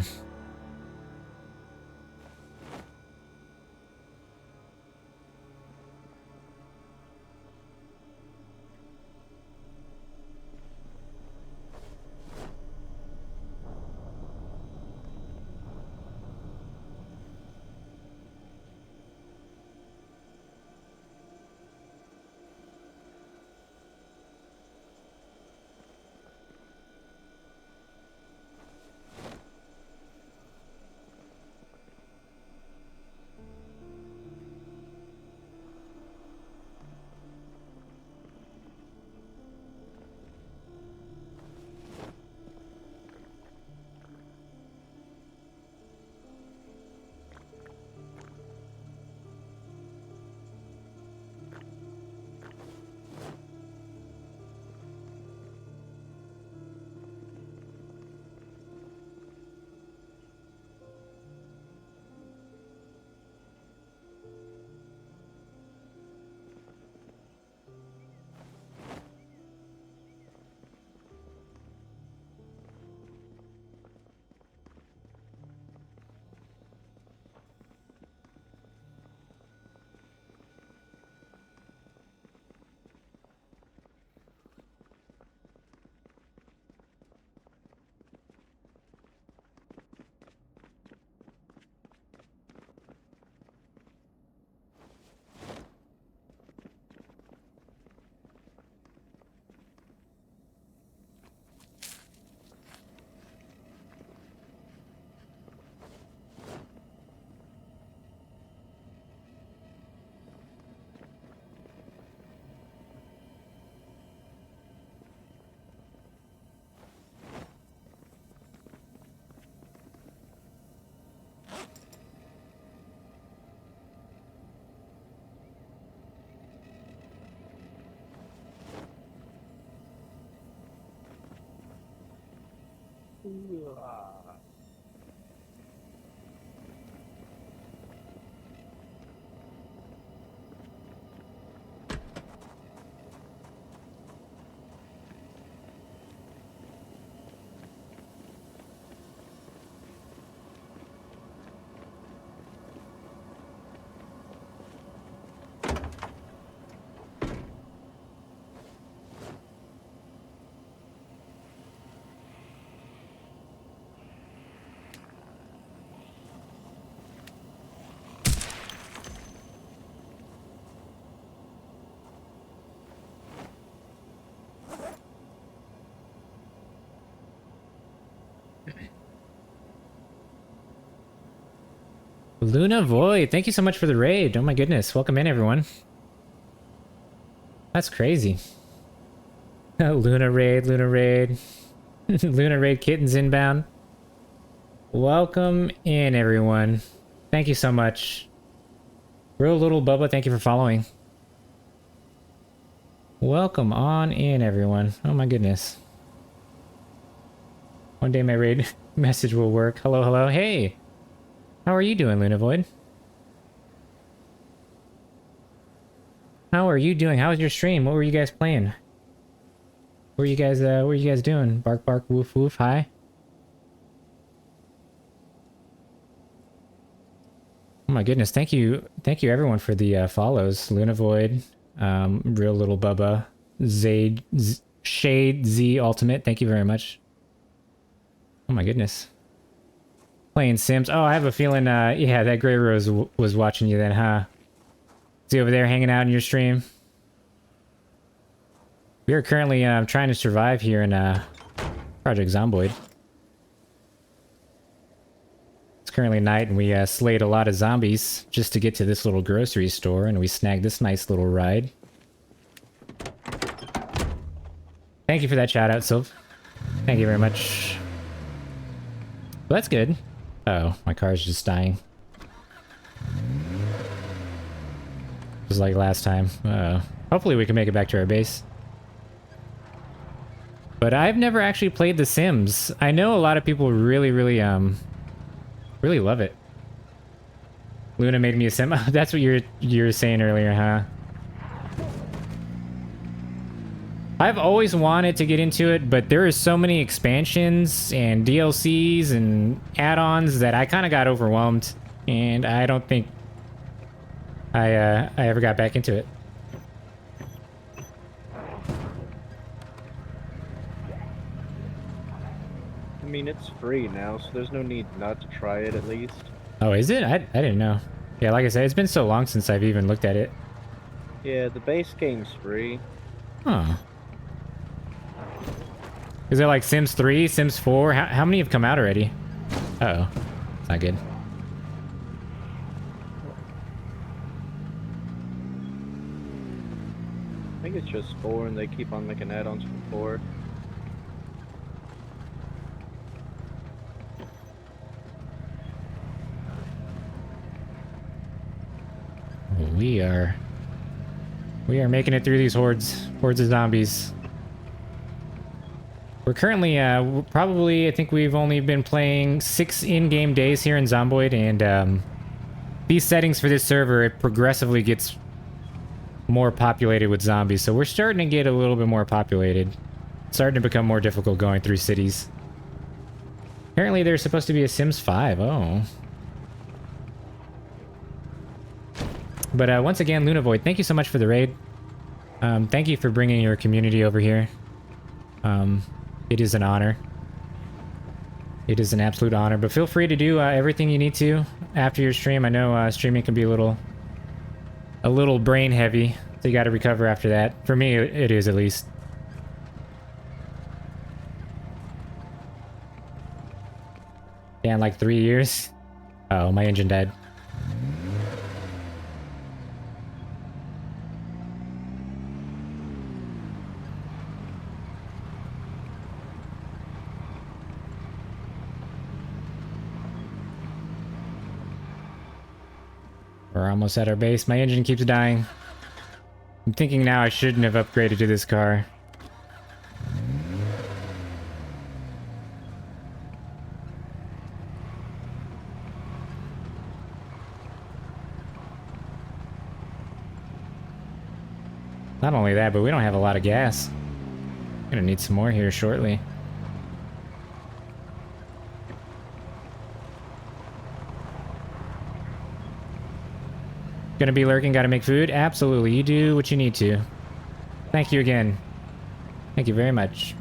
Luna Void, thank you so much for the raid. Oh my goodness, welcome in everyone. That's crazy. Luna raid, Luna raid. Luna raid kittens inbound. Welcome in everyone. Thank you so much. Real Little Bubba, thank you for following. Welcome on in everyone. Oh my goodness. One day my raid message will work. Hello, hello. Hey! How are you doing, Luna Void? How are you doing? How was your stream? What were you guys playing? What were you guys doing? Bark bark woof woof, hi. Oh my goodness, thank you everyone for the follows. Luna Void, Real Little Bubba, Shade Z Ultimate, thank you very much. Oh my goodness. Playing Sims. Oh, I have a feeling, yeah, that Grey Rose was watching you then, huh? Is he over there hanging out in your stream? We are currently trying to survive here in Project Zomboid. It's currently night and we slayed a lot of zombies just to get to this little grocery store, and we snagged this nice little ride. Thank you for that shout out, Sylv. Thank you very much. Well, that's good. Oh, my car's just dying. Just like last time. Hopefully we can make it back to our base. But I've never actually played The Sims. I know a lot of people really love it. Luna made me a Sim. That's what you were saying earlier, huh? I've always wanted to get into it, but there are so many expansions and DLCs and add-ons that I kind of got overwhelmed, and I don't think I ever got back into it. I mean, it's free now, so there's no need not to try it at least. Oh, is it? I didn't know. Yeah, like I said, it's been so long since I've even looked at it. Yeah, the base game's free. Huh. Is it like Sims 3, Sims 4? How many have come out already? Uh-oh. It's not good. I think it's just 4 and they keep on making add-ons for 4. We are making it through these hordes of zombies. We're currently, probably, I think we've only been playing 6 in-game days here in Zomboid, and these settings for this server, it progressively gets more populated with zombies, so we're starting to get a little bit more populated. It's starting to become more difficult going through cities. Apparently there's supposed to be a Sims 5, oh. But once again, Luna Void, thank you so much for the raid. Thank you for bringing your community over here. It is an honor. It is an absolute honor, but feel free to do everything you need to after your stream. I know streaming can be a little brain heavy, so you got to recover after that. For me, it is at least. Yeah, in like 3 years. Oh, my engine died. We're almost at our base. My engine keeps dying. I'm thinking now I shouldn't have upgraded to this car. Not only that, but we don't have a lot of gas. Gonna need some more here shortly. Gonna be lurking, gotta make food? Absolutely, you do what you need to. Thank you again. Thank you very much.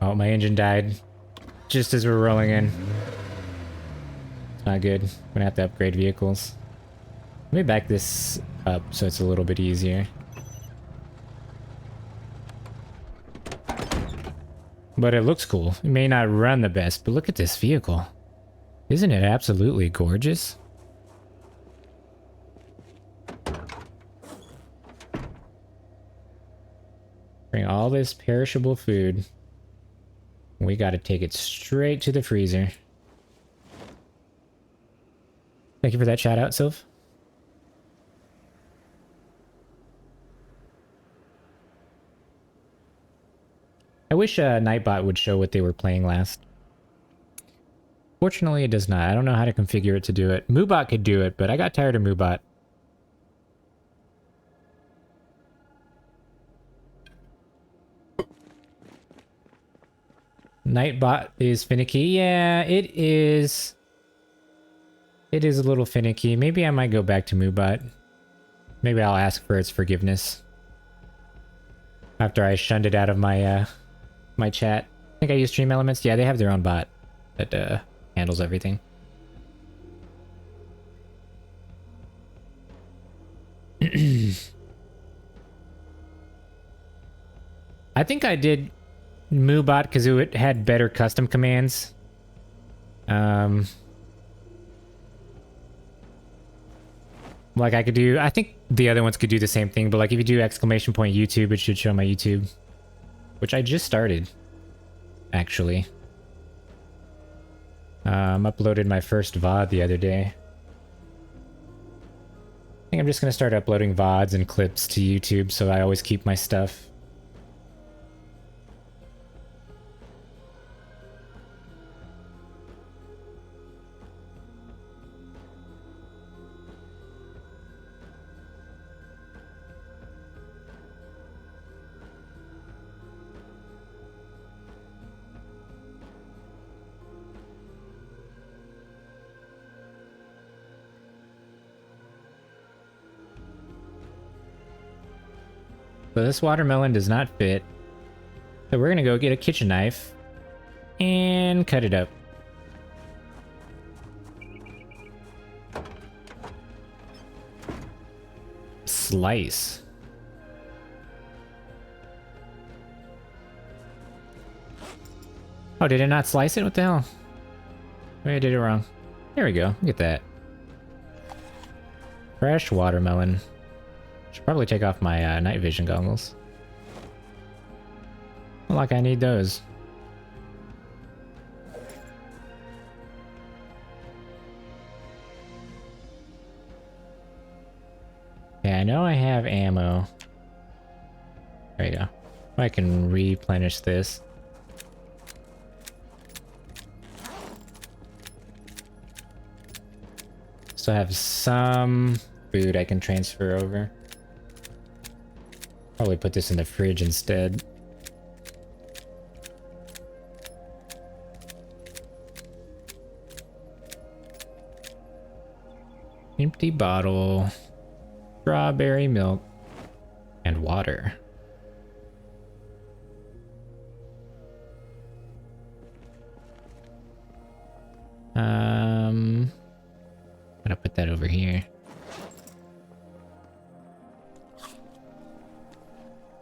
Oh, my engine died just as we're rolling in. It's not good. I'm gonna have to upgrade vehicles. Let me back this up so it's a little bit easier. But it looks cool. It may not run the best, but look at this vehicle. Isn't it absolutely gorgeous? Bring all this perishable food. We gotta take it straight to the freezer. Thank you for that shout out, Sylph. I wish Nightbot would show what they were playing last. Fortunately, it does not. I don't know how to configure it to do it. Moobot could do it, but I got tired of Moobot. Nightbot is finicky. Yeah, it is. It is a little finicky. Maybe I might go back to Moobot. Maybe I'll ask for its forgiveness. After I shunned it out of my my chat. I think I use Stream Elements. Yeah, they have their own bot that handles everything. I think I did Moobot because it had better custom commands. Like I could do, I think the other ones could do the same thing, but like if you do exclamation point YouTube, it should show my YouTube. Which I just started, actually. Uploaded my first VOD the other day. I think I'm just gonna start uploading VODs and clips to YouTube so I always keep my stuff. So this watermelon does not fit. So we're gonna go get a kitchen knife and cut it up. Slice. Oh, did it not slice it? What the hell? Maybe I did it wrong. There we go. Look at that. Fresh watermelon. Should probably take off my night vision goggles. Not like I need those. Yeah, I know I have ammo. There you go. I can replenish this. So I have some food I can transfer over. Probably put this in the fridge instead. Empty bottle. Strawberry milk. And water. I'm gonna put that over here.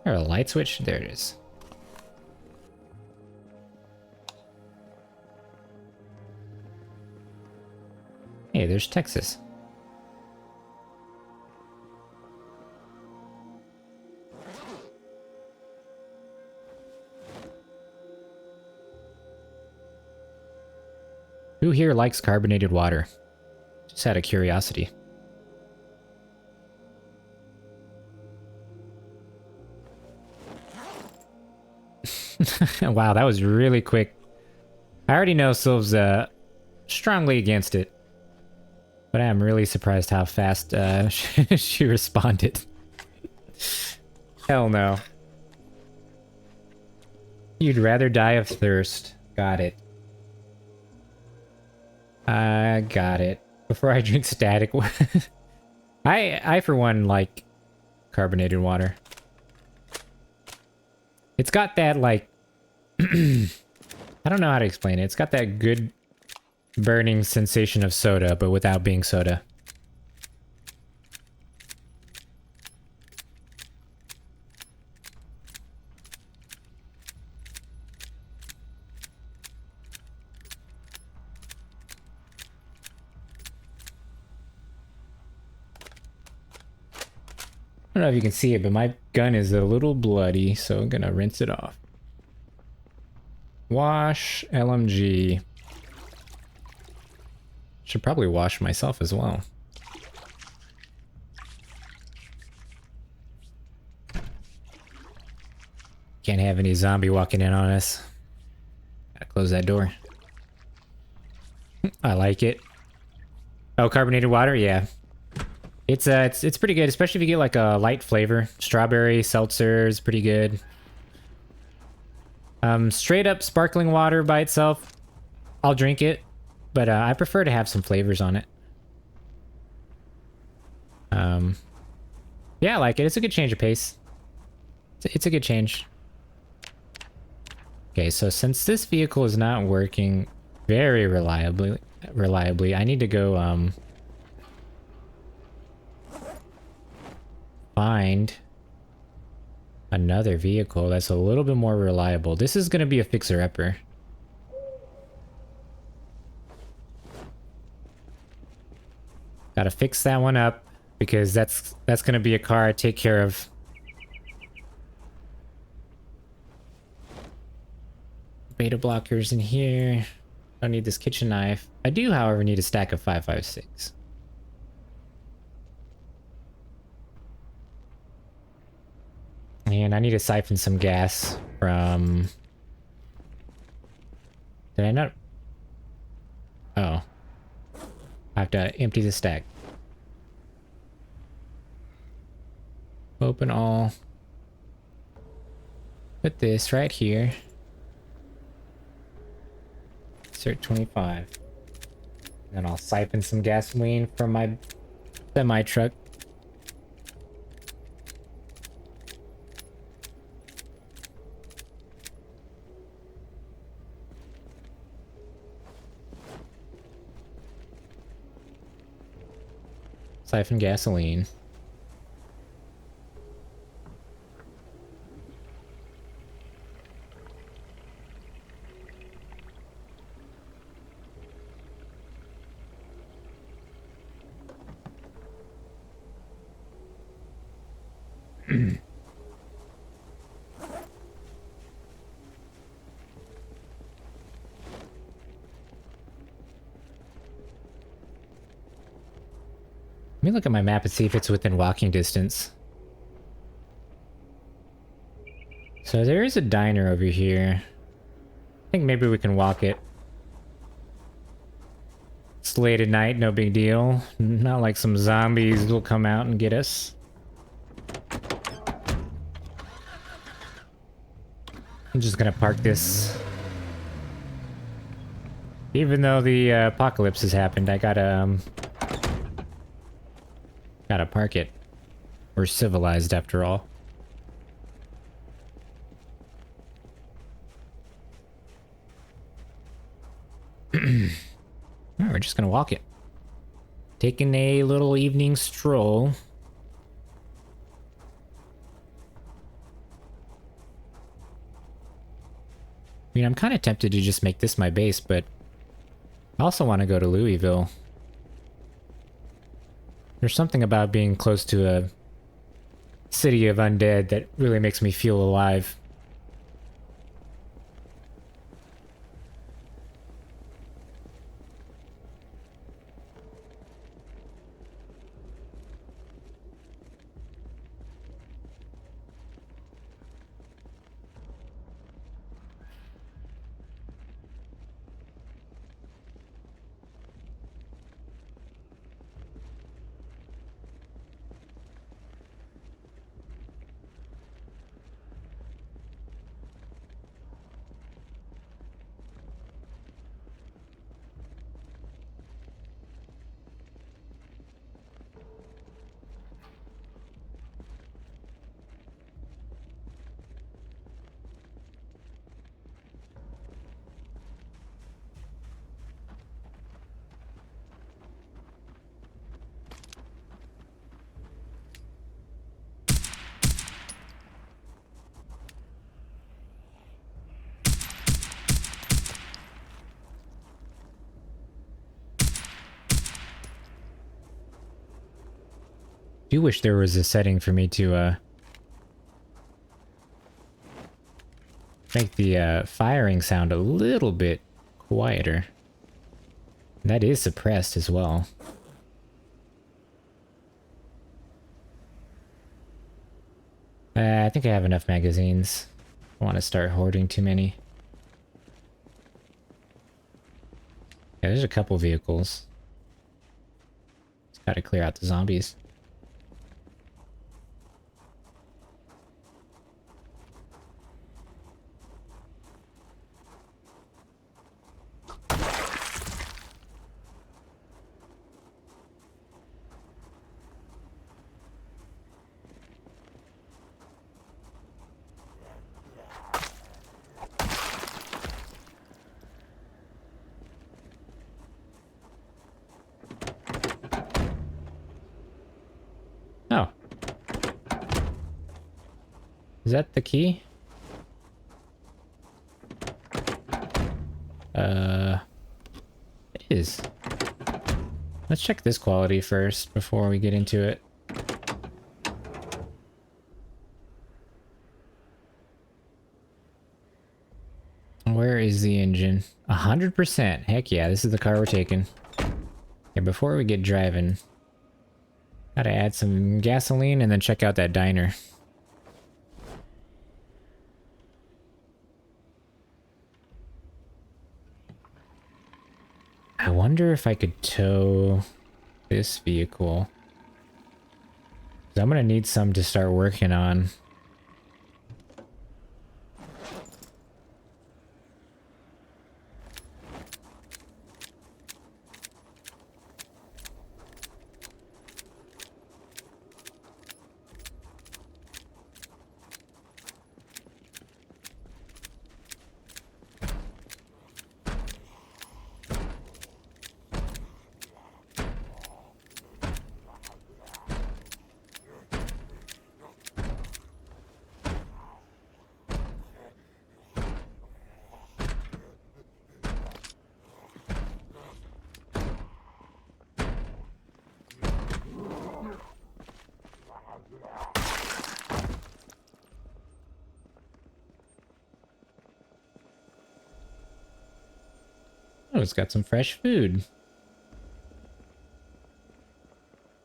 There a light switch? There it is. Hey, there's Texas. Who here likes carbonated water? Just out of curiosity. Wow, that was really quick. I already know Sylve's strongly against it. But I am really surprised how fast she responded. Hell no. You'd rather die of thirst. Got it. I got it. Before I drink static water. I for one like carbonated water. It's got that like I don't know how to explain it. It's got that good burning sensation of soda, but without being soda. I don't know if you can see it, but my gun is a little bloody, so I'm gonna rinse it off. Wash LMG. Should probably wash myself as well. Can't have any zombie walking in on us. Gotta close that door. I like it. Oh, carbonated water? Yeah. It's pretty good, especially if you get like a light flavor. Strawberry seltzer is pretty good. Straight up sparkling water by itself, I'll drink it, but I prefer to have some flavors on it. Yeah, I like it. It's a good change of pace. It's a good change. Okay, so since this vehicle is not working very reliably, I need to go find another vehicle that's a little bit more reliable. This is gonna be a fixer-upper. Gotta fix that one up because that's gonna be a car I take care of. Beta blockers in here. Don't need this kitchen knife. I do, however, need a stack of 5.56. And I need to siphon some gas from... Did I not? Oh. I have to empty the stack. Open all. Put this right here. Insert 25. Then I'll siphon some gasoline from my semi-truck. Siphon gasoline. Let me look at my map and see if it's within walking distance. So there is a diner over here. I think maybe we can walk it. It's late at night, no big deal. Not like some zombies will come out and get us. I'm just gonna park this. Even though the apocalypse has happened, I gotta park it. We're civilized after all. Oh, we're just gonna walk it. Taking a little evening stroll. I mean, I'm kind of tempted to just make this my base, but I also want to go to Louisville. There's something about being close to a city of undead that really makes me feel alive. do wish there was a setting for me to make the firing sound a little bit quieter. That is suppressed as well. I think I have enough magazines. I don't want to start hoarding too many. Yeah, there's a couple vehicles. Just gotta clear out the zombies. Oh. Is that the key? It is. Let's check this quality first before we get into it. Where is the engine? 100%. Heck yeah, this is the car we're taking. Okay, before we get driving, gotta add some gasoline and then check out that diner. I wonder if I could tow this vehicle. 'Cause I'm gonna need some to start working on. Oh, it's got some fresh food.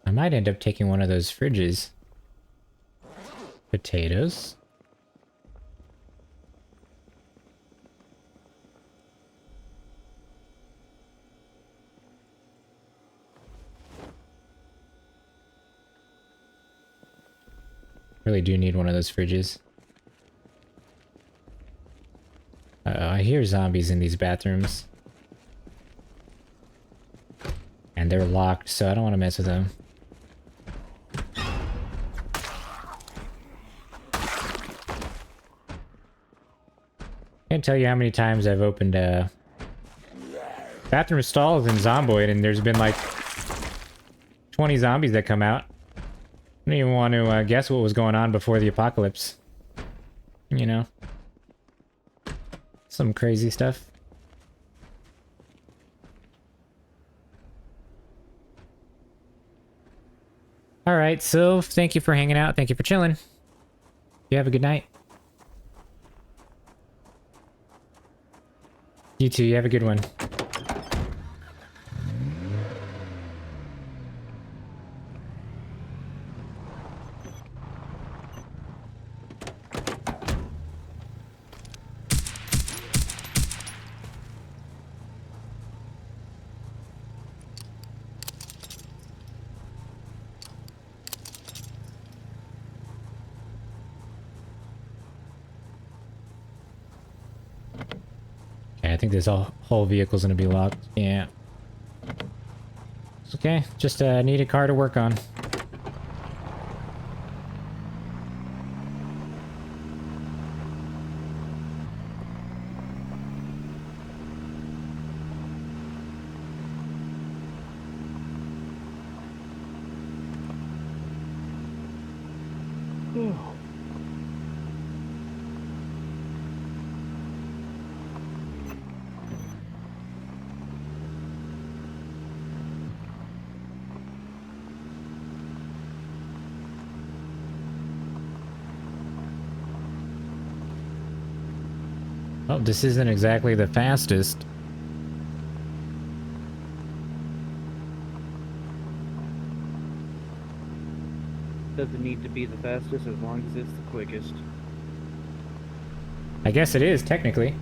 I might end up taking one of those fridges. Potatoes. Really do need one of those fridges. Uh-oh, I hear zombies in these bathrooms. And they're locked, so I don't want to mess with them. Can't tell you how many times I've opened bathroom stalls in Zomboid and there's been like 20 zombies that come out. I don't even want to guess what was going on before the apocalypse. You know? Some crazy stuff. Alright, so thank you for hanging out. Thank you for chilling. You have a good night. You too, you have a good one. I think this whole vehicle's gonna be locked. Yeah. It's okay. Just need a car to work on. Oh, this isn't exactly the fastest. Doesn't need to be the fastest as long as it's the quickest. I guess it is, technically.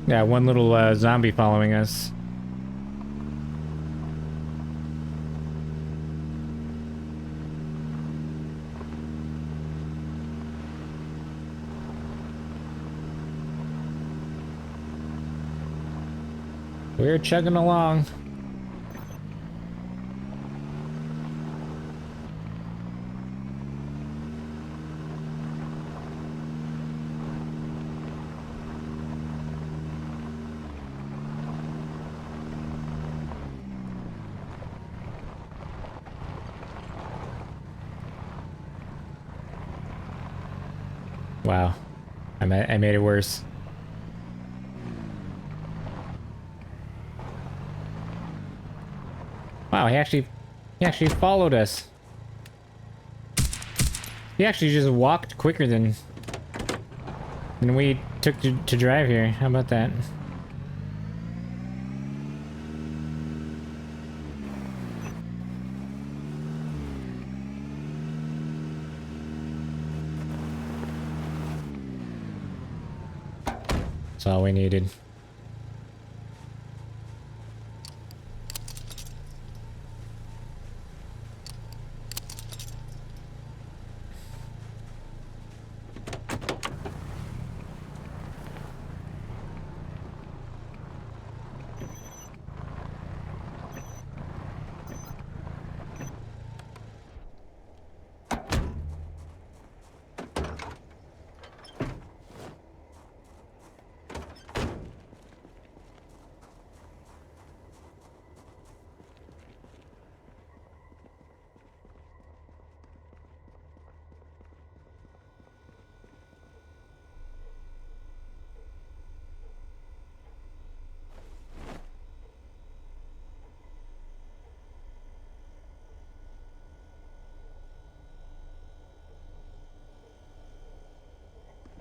Yeah, one little zombie following us. We're chugging along. Wow. I made it worse. Wow, he actually followed us. He actually just walked quicker than we took to drive here. How about that? That's all we needed.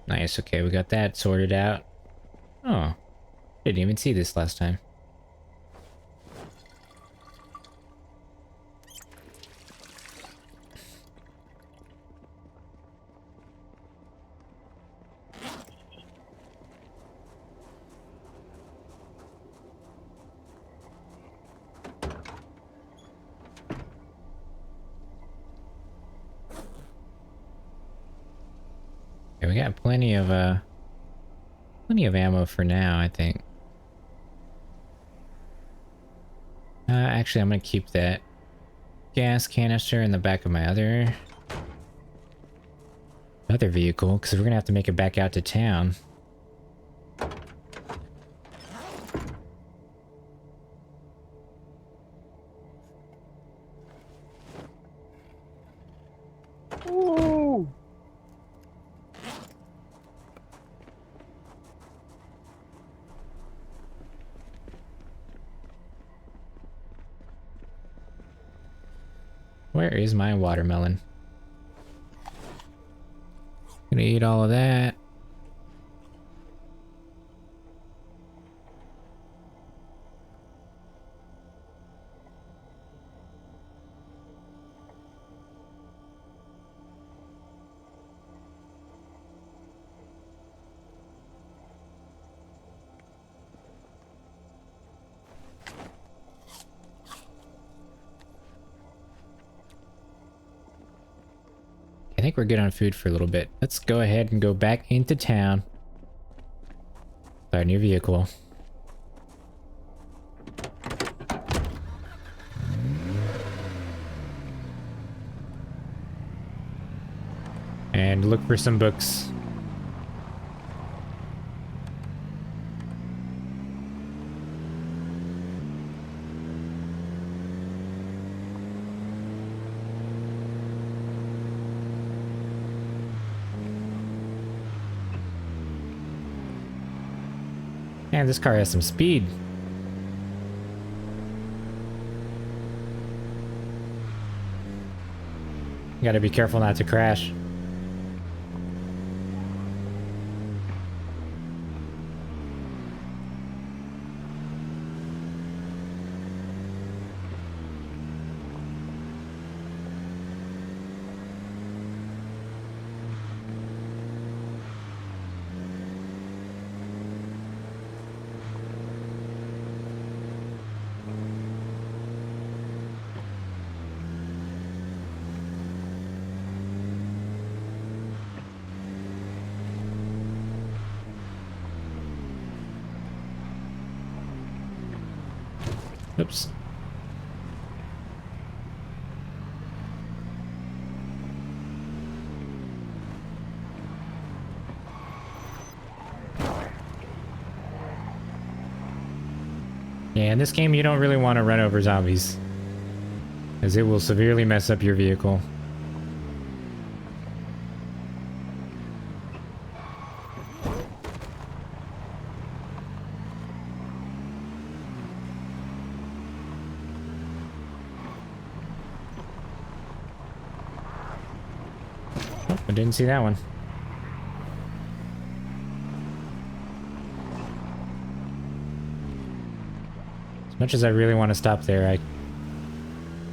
Nice, okay, we got that sorted out. Oh, didn't even see this last time. Okay, we got plenty of ammo for now, I think. Actually, I'm gonna keep that gas canister in the back of my other vehicle, because we're gonna have to make it back out to town. Ooh. Where is my watermelon? Gonna eat all of that. I think we're good on food for a little bit. Let's go ahead and go back into town with our new vehicle. And look for some books. Man, this car has some speed. Gotta be careful not to crash. Oops. Yeah, in this game you don't really want to run over zombies, as it will severely mess up your vehicle. Oh, I didn't see that one. As much as I really want to stop there,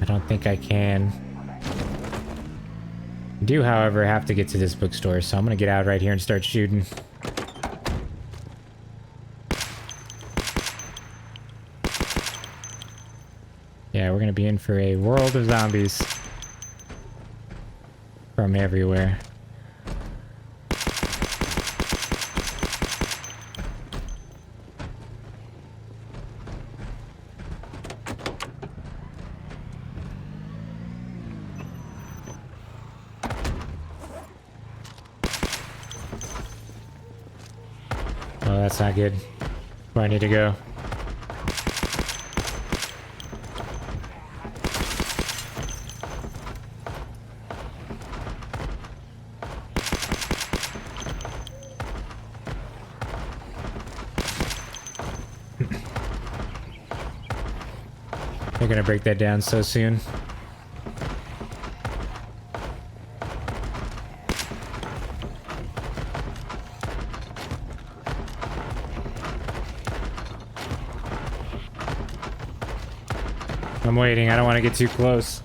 I don't think I can. I do, however, have to get to this bookstore, so I'm gonna get out right here and start shooting. Yeah, we're gonna be in for a world of zombies from everywhere. Oh, that's not good. Where I need to go. They're gonna break that down so soon. I'm waiting. I don't want to get too close.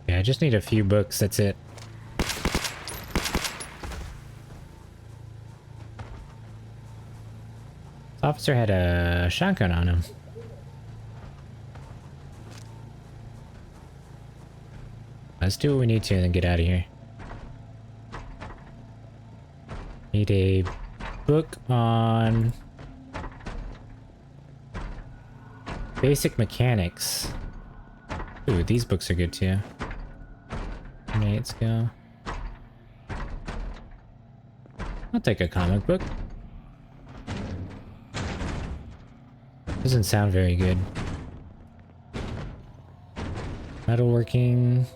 Yeah, I just need a few books, that's it. This officer had a shotgun on him. Let's do what we need to and then get out of here. Need a book on basic mechanics. Ooh, these books are good too. Let's go. I'll take a comic book. Doesn't sound very good. Metalworking.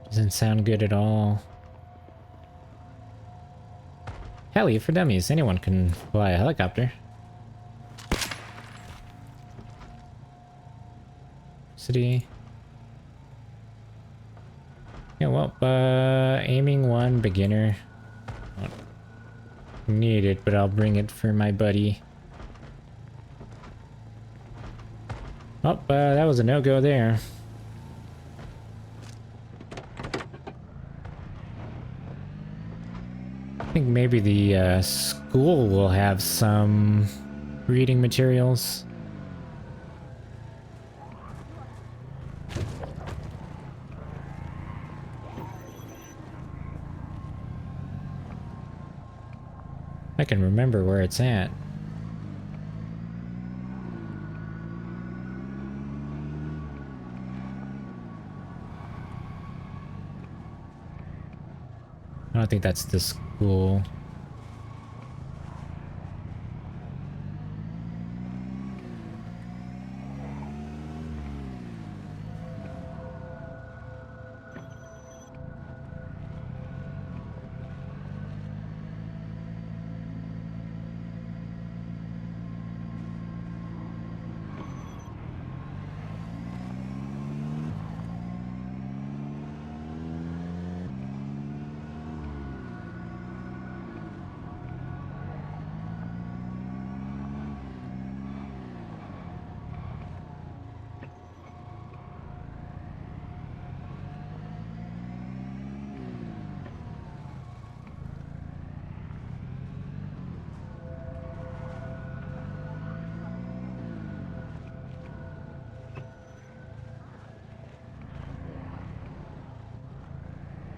Doesn't sound good at all. Heli for dummies. Anyone can fly a helicopter. City. Yeah, well, aiming one, beginner. Don't need it, but I'll bring it for my buddy. Oh, that was a no-go there. I think maybe the school will have some reading materials. I can remember where it's at. I don't think that's the school.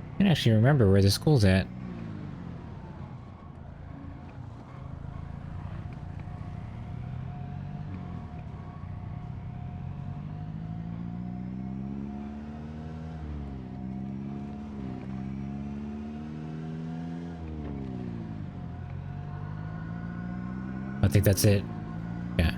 I can actually remember where the school's at. I think that's it. Yeah.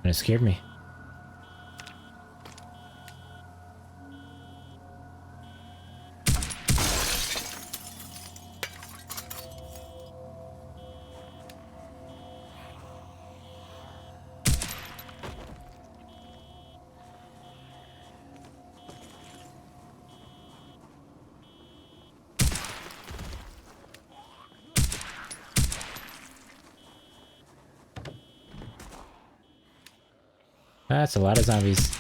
And it scared me. That's a lot of zombies.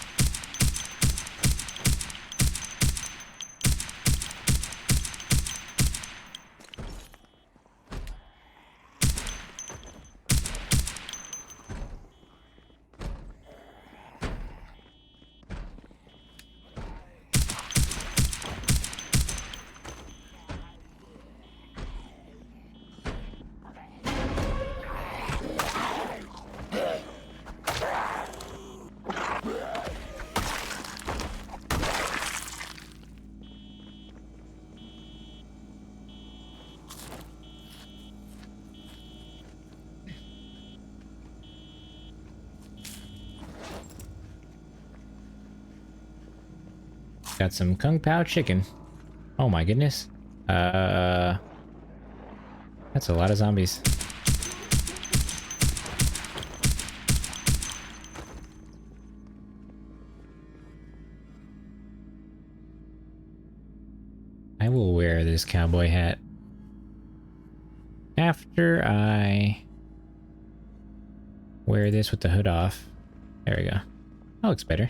Got some Kung Pao chicken. Oh my goodness. That's a lot of zombies. I will wear this cowboy hat after I wear this with the hood off. There we go. That looks better.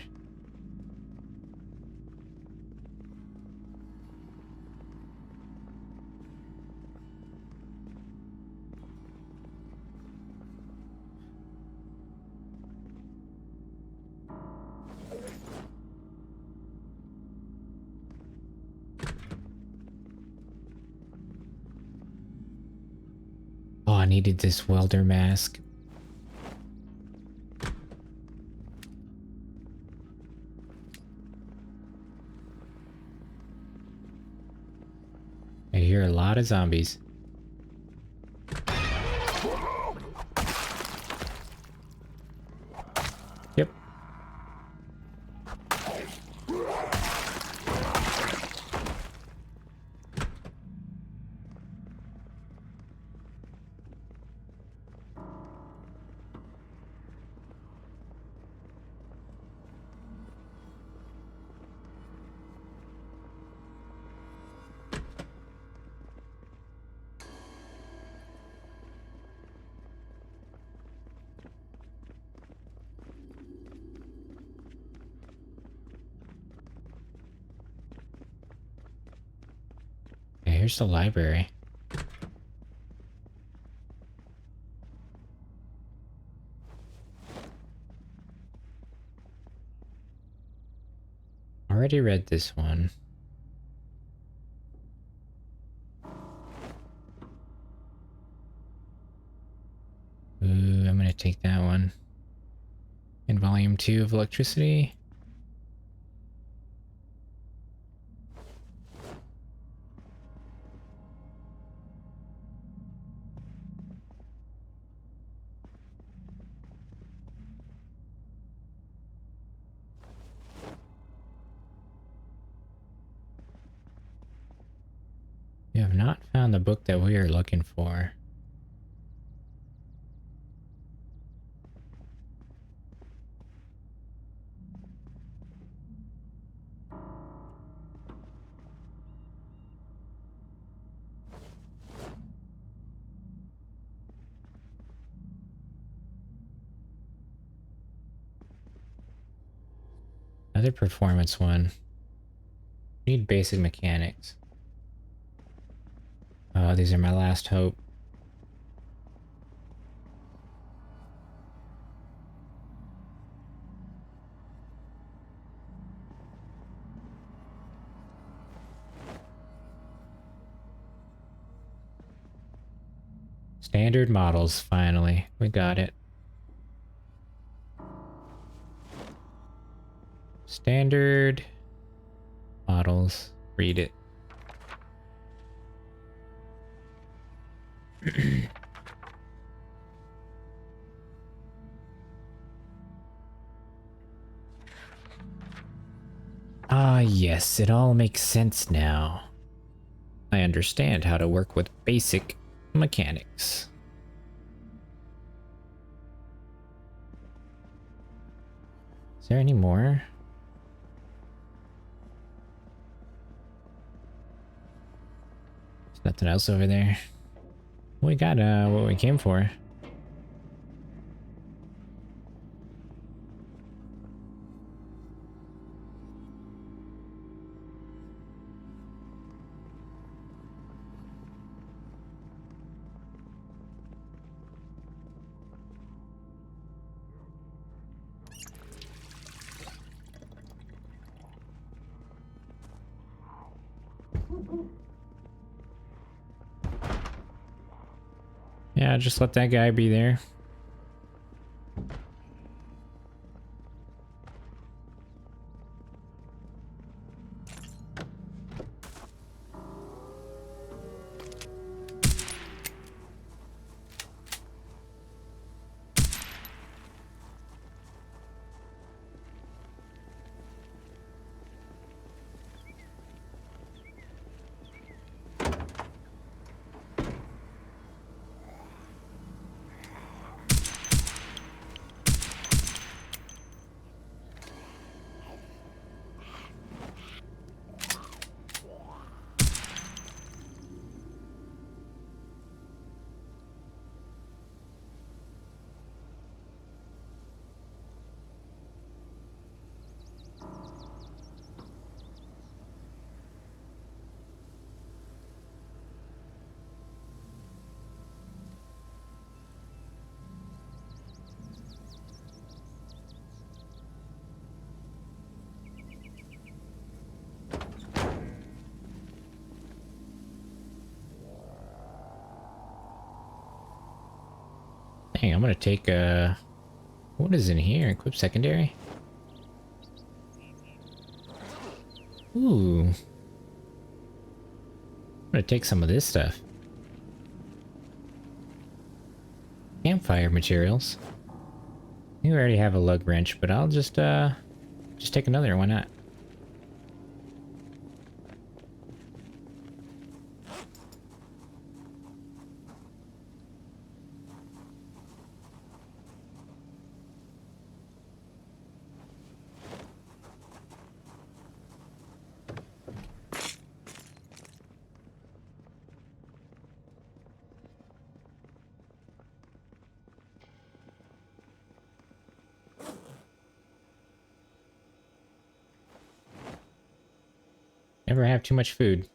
Oh, I needed this welder mask. I hear a lot of zombies. Yep. There's the library. Already read this one. Ooh, I'm gonna take that one. In volume 2 of electricity. We have not found the book that we are looking for. Another performance one. Need basic mechanics. Oh, these are my last hope. Standard models, finally. We got it. Standard models. Read it. Ah, yes, it all makes sense now. I understand how to work with basic mechanics. Is there any more? There's nothing else over there. We got what we came for. Yeah, just let that guy be there. Dang, I'm gonna take what is in here? Equip secondary? Ooh. I'm gonna take some of this stuff. Campfire materials. You already have a lug wrench, but I'll just take another, why not? Never have too much food.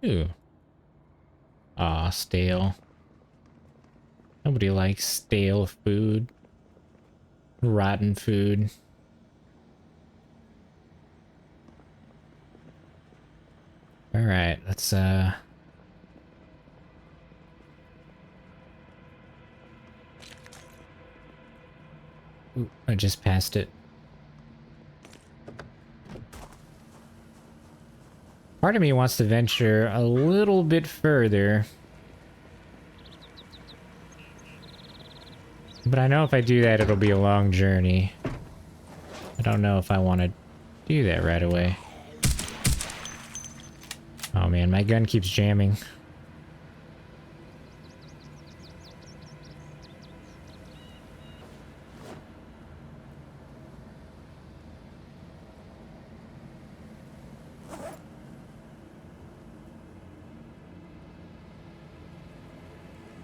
Ooh. Aw, stale. Nobody likes stale food. Rotten food. Alright, let's Ooh, I just passed it. Part of me wants to venture a little bit further. But I know if I do that, it'll be a long journey. I don't know if I want to do that right away. Oh man, my gun keeps jamming.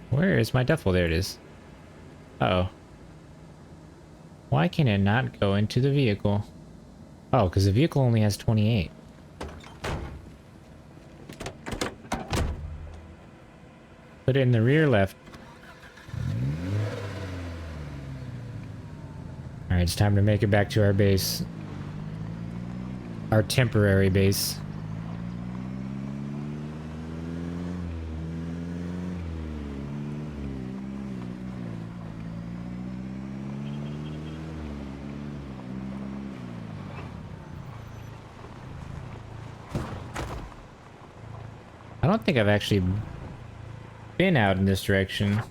Where is my duffel? There it is. Uh-oh. Why can it not go into the vehicle? Oh, because the vehicle only has 28. Put it in the rear left. Alright, it's time to make it back to our base. Our temporary base. I don't think I've actually been out in this direction.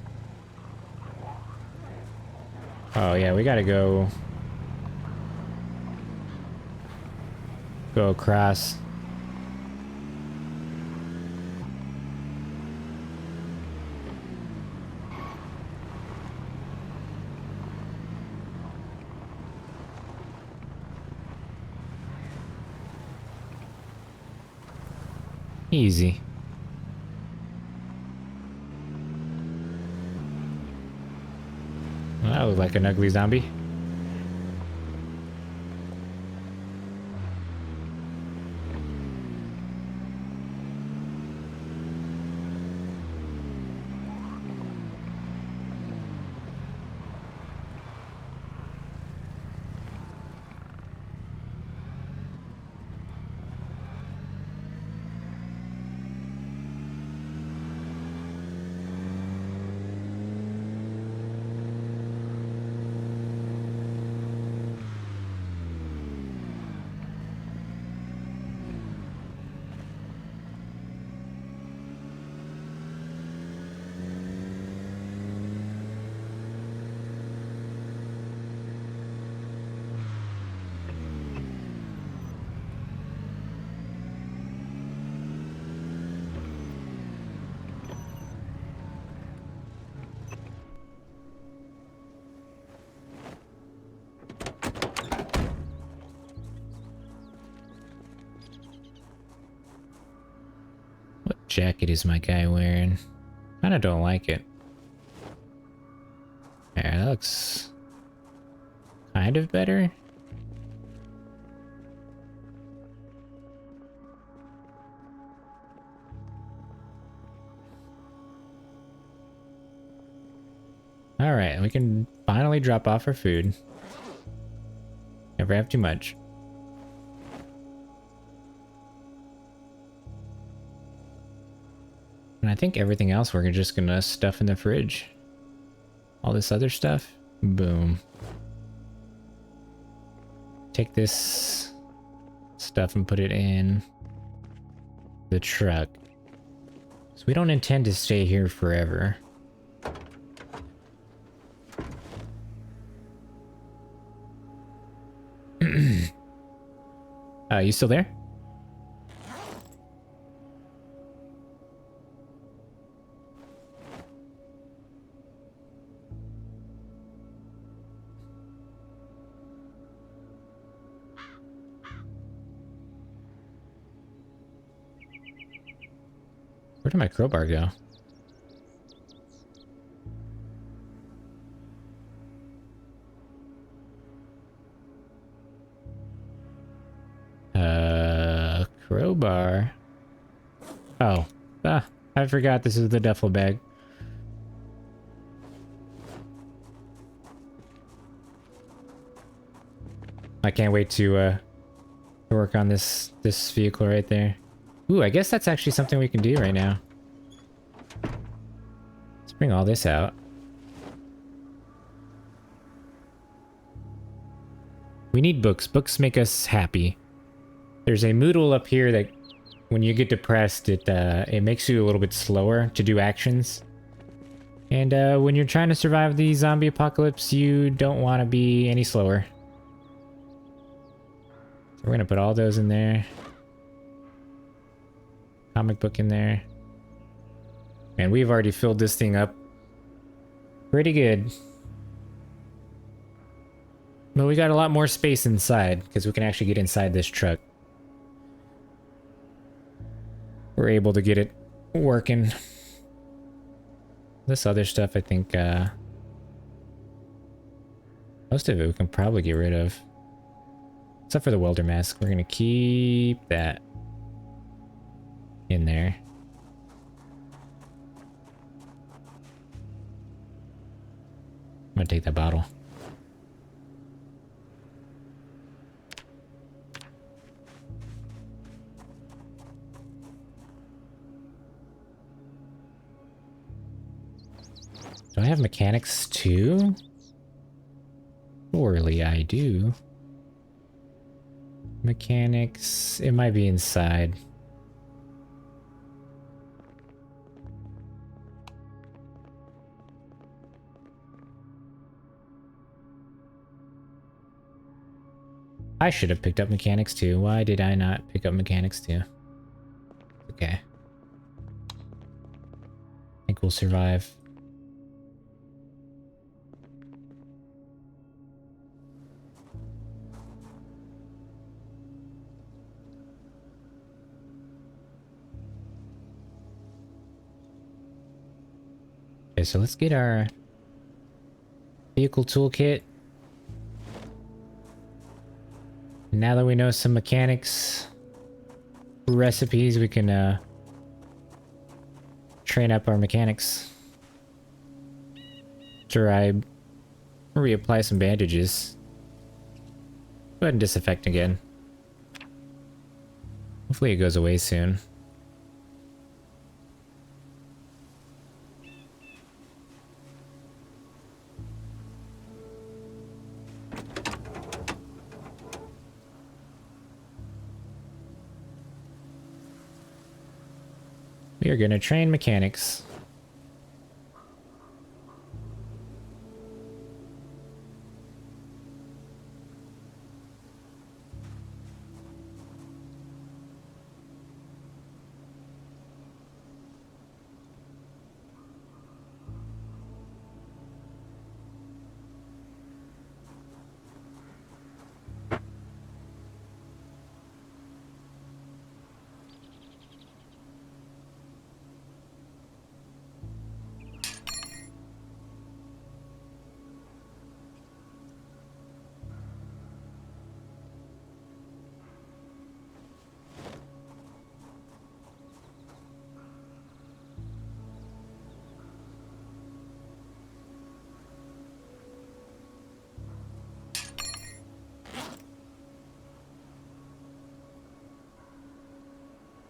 Oh yeah, we gotta go across. Easy. Well, that looked like an ugly zombie. What jacket is my guy wearing? Kinda don't like it. Yeah, that looks kind of better. Alright, we can finally drop off our food. Never have too much. And I think everything else we're just gonna stuff in the fridge. All this other stuff, boom. Take this stuff and put it in the truck. So we don't intend to stay here forever. You still there? Where did my crowbar go? Crowbar. Oh. I forgot this is the duffel bag. I can't wait to work on this vehicle right there. Ooh, I guess that's actually something we can do right now. Let's bring all this out. We need books. Books make us happy. There's a Moodle up here that when you get depressed, it makes you a little bit slower to do actions. And when you're trying to survive the zombie apocalypse, you don't want to be any slower. So we're gonna put all those in there. Comic book in there. And we've already filled this thing up pretty good. But we got a lot more space inside because we can actually get inside this truck. We're able to get it working. This other stuff, I think, most of it we can probably get rid of. Except for the welder mask. We're gonna keep that in there. I'm gonna take that bottle. Do I have mechanics too? Surely I do. Mechanics, it might be inside. I should have picked up mechanics too. Why did I not pick up mechanics too? Okay. I think we'll survive. Okay, so let's get our vehicle toolkit. Now that we know some mechanics recipes, we can train up our mechanics. Sure, I reapply some bandages. Go ahead and disinfect again. Hopefully it goes away soon. We are going to train mechanics.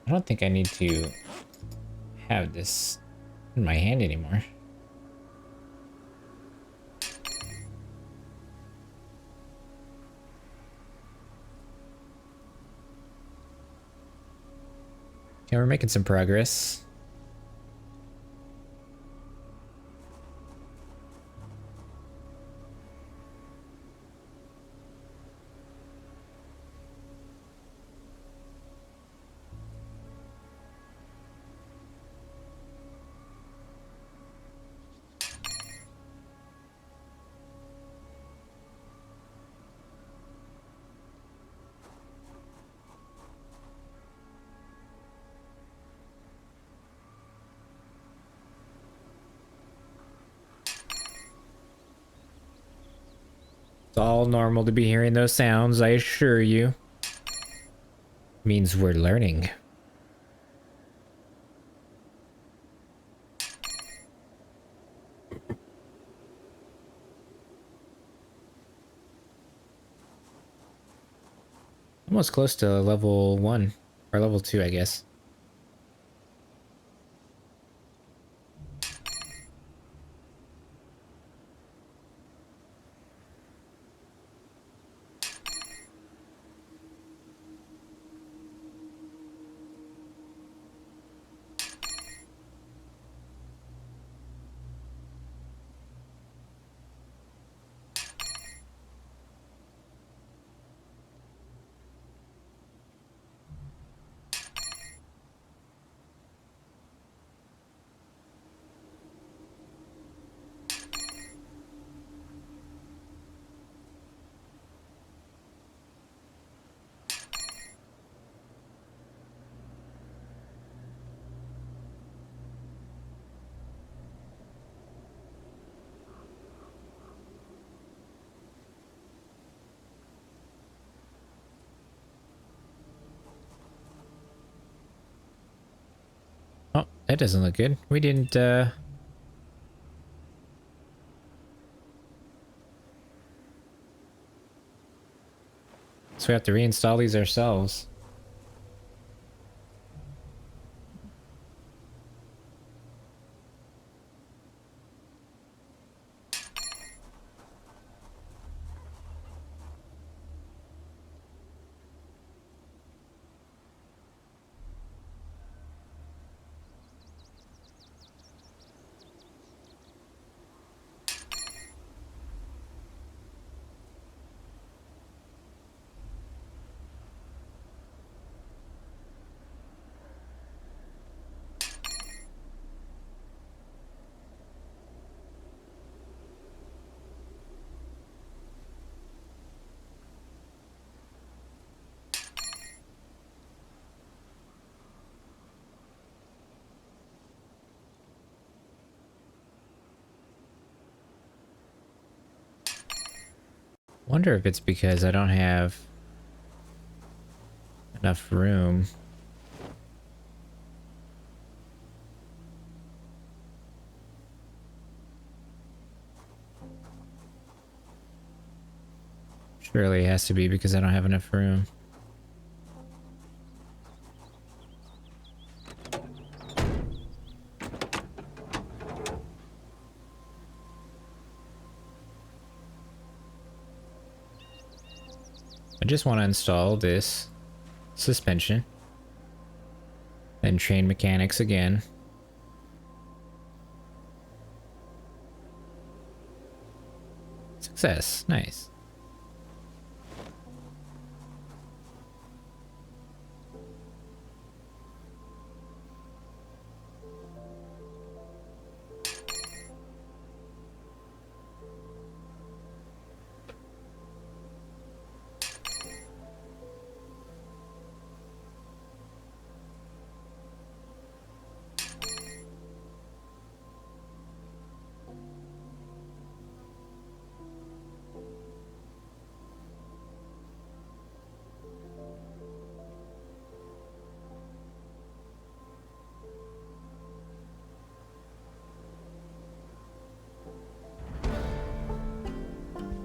I don't think I need to have this in my hand anymore. Okay, we're making some progress. It's all normal to be hearing those sounds, I assure you. Means we're learning. Almost close to level 1. Or level 2, I guess. Oh, that doesn't look good. We didn't, So we have to reinstall these ourselves. Wonder if it's because I don't have enough room. Surely it has to be because I don't have enough room. I just want to install this suspension and train mechanics again. Success. Nice.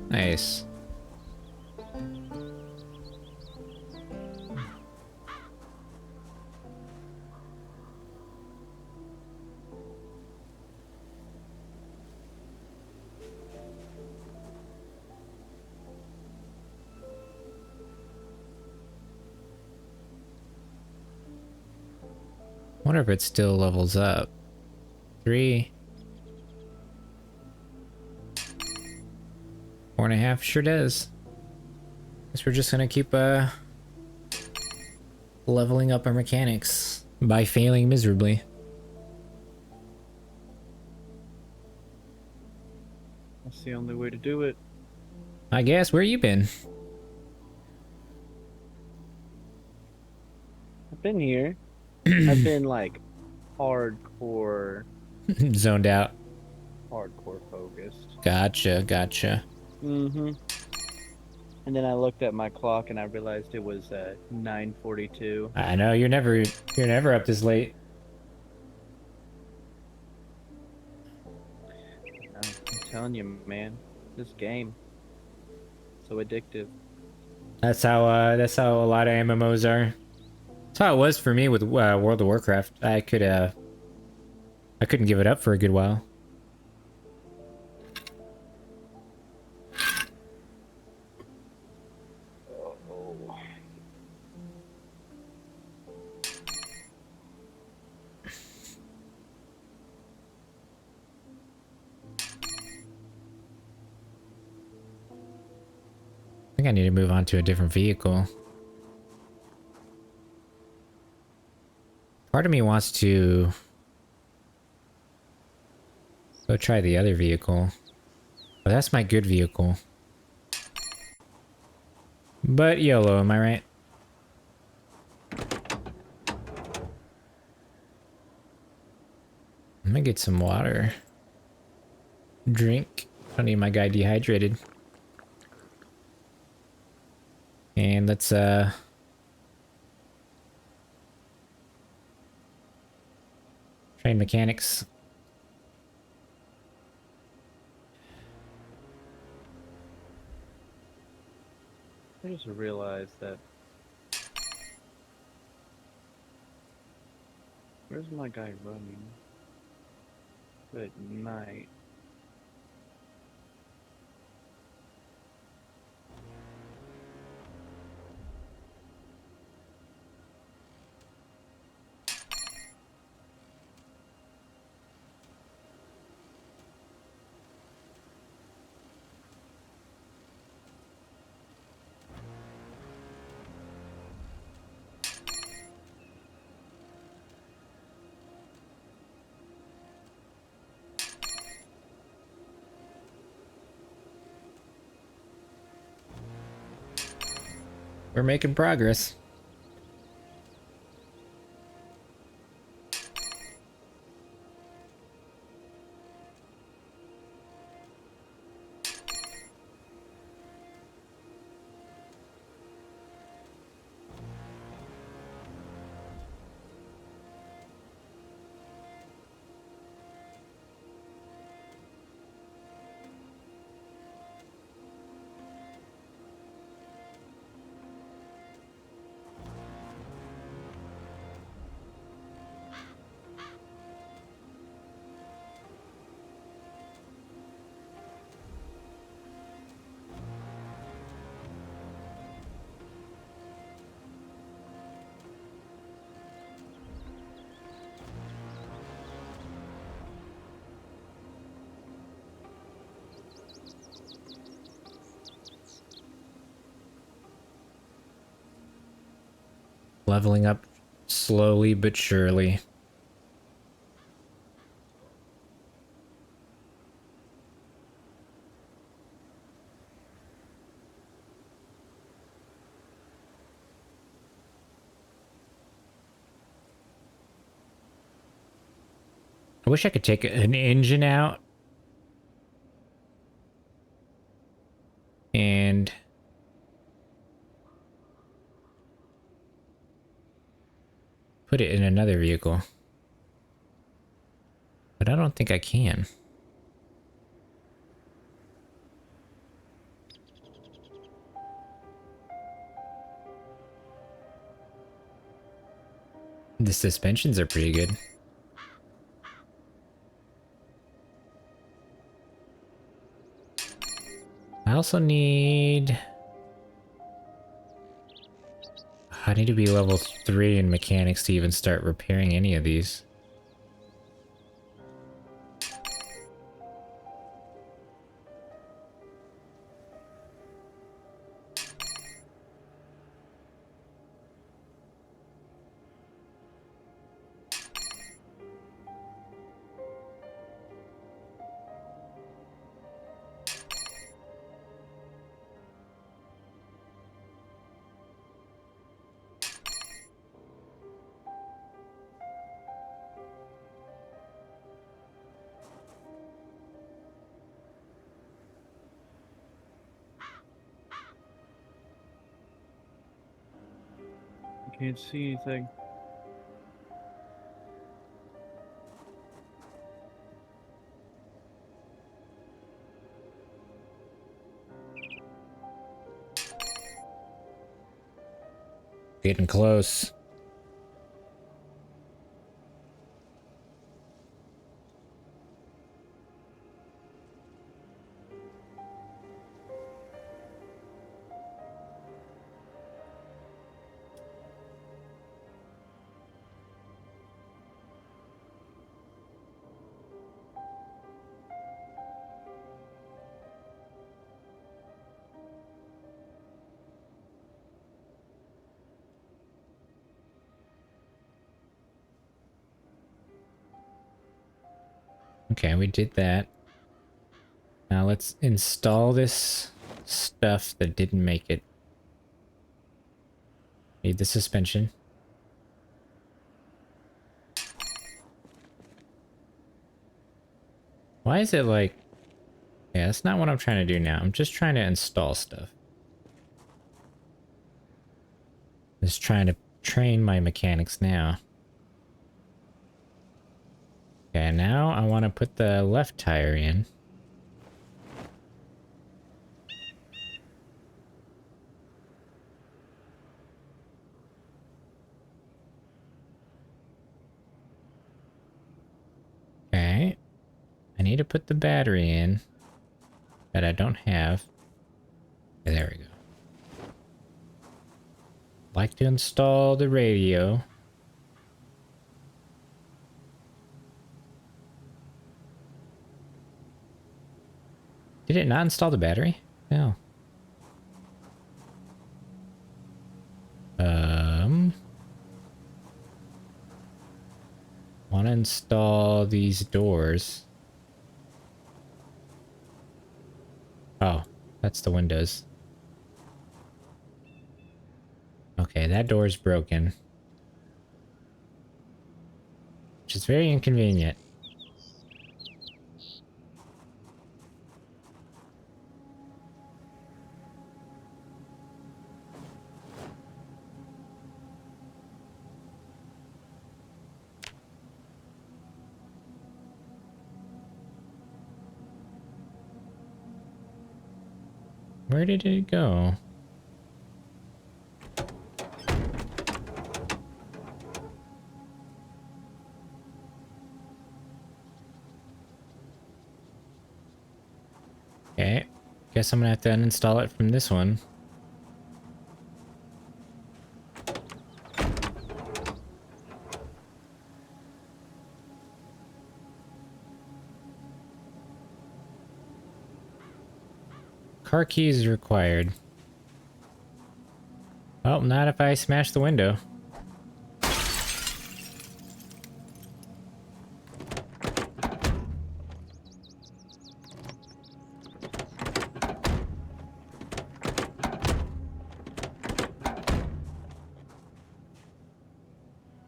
Nice. Wonder if it still levels up. 3. 4.5 sure does. Guess we're just gonna keep leveling up our mechanics by failing miserably. That's the only way to do it. I guess. Where you been? I've been here. I've been like hardcore Zoned out. focused. Gotcha, gotcha. Mm-hmm. And then I looked at my clock and I realized it was 9:42. I know you're never up this late. I'm telling you, man, this game, so addictive. That's how a lot of MMOs are. That's how it was for me with World of Warcraft. I couldn't give it up for a good while. Oh. I think I need to move on to a different vehicle. Part of me wants to go try the other vehicle. But that's my good vehicle. But YOLO, am I right? I'm gonna get some water. Drink. I don't need my guy dehydrated. And let's train mechanics. I just realized that. Where's my guy running? Good night. We're making progress. Leveling up slowly but surely. I wish I could take an engine out and put it in another vehicle. But I don't think I can. The suspensions are pretty good. I also need... I need to be level 3 in mechanics to even start repairing any of these. I can't see anything. Getting close. Okay, we did that. Now let's install this stuff that didn't make it. Need the suspension. Why is it like... Yeah, that's not what I'm trying to do now. I'm just trying to install stuff. Just trying to train my mechanics now. Okay, now I want to put the left tire in. Okay. I need to put the battery in that I don't have. Okay, there we go. Like to install the radio. Did it not install the battery? No. Want to install these doors. Oh, that's the windows. Okay, that door's broken. Which is very inconvenient. Where did it go? Okay, guess I'm gonna have to uninstall it from this one. Car keys required. Oh, not if I smash the window.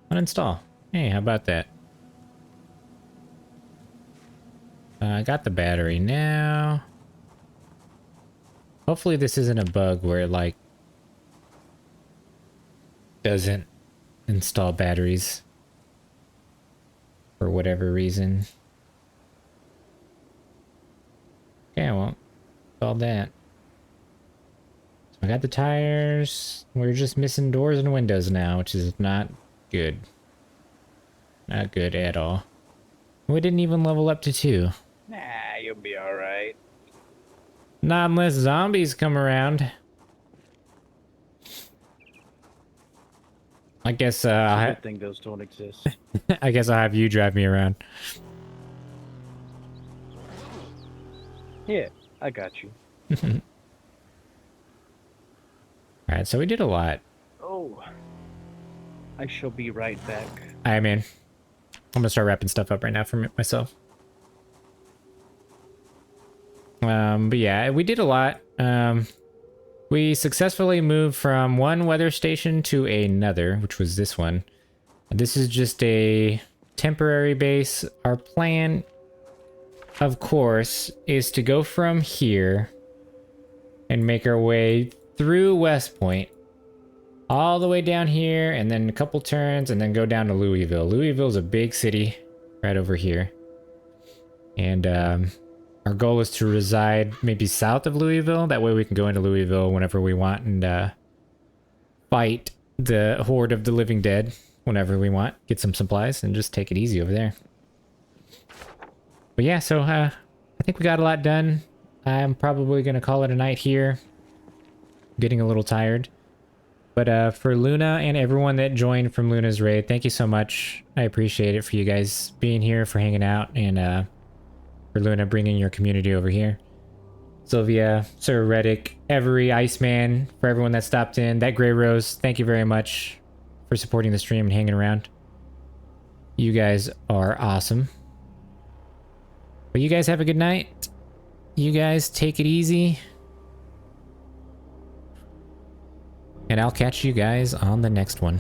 Uninstall. Hey, how about that? I got the battery now. Hopefully this isn't a bug where it like doesn't install batteries for whatever reason. Okay, well, install that. So I got the tires. We're just missing doors and windows now, which is not good. Not good at all. We didn't even level up to 2. Nah, you'll be alright. Not unless zombies come around. I guess I think those don't exist. I guess I'll have you drive me around. Yeah, I got you. Alright, so we did a lot. Oh, I shall be right back. I'm in. I'm gonna start wrapping stuff up right now for myself. But yeah, we did a lot. We successfully moved from one weather station to another, which was this one. This is just a temporary base. Our plan, of course, is to go from here and make our way through West Point, all the way down here, and then a couple turns, and then go down to Louisville. Louisville's a big city right over here. And our goal is to reside maybe south of Louisville. That way we can go into Louisville whenever we want and fight the Horde of the Living Dead whenever we want. Get some supplies and just take it easy over there. But yeah, so I think we got a lot done. I'm probably going to call it a night here. Getting a little tired. But for Luna and everyone that joined from Luna's raid, thank you so much. I appreciate it for you guys being here, for hanging out, and for Luna bringing your community over here. Sylvia, Sir Reddick, Every, Iceman, for everyone that stopped in. That Grey Rose, thank you very much for supporting the stream and hanging around. You guys are awesome. But you guys have a good night. You guys take it easy. And I'll catch you guys on the next one.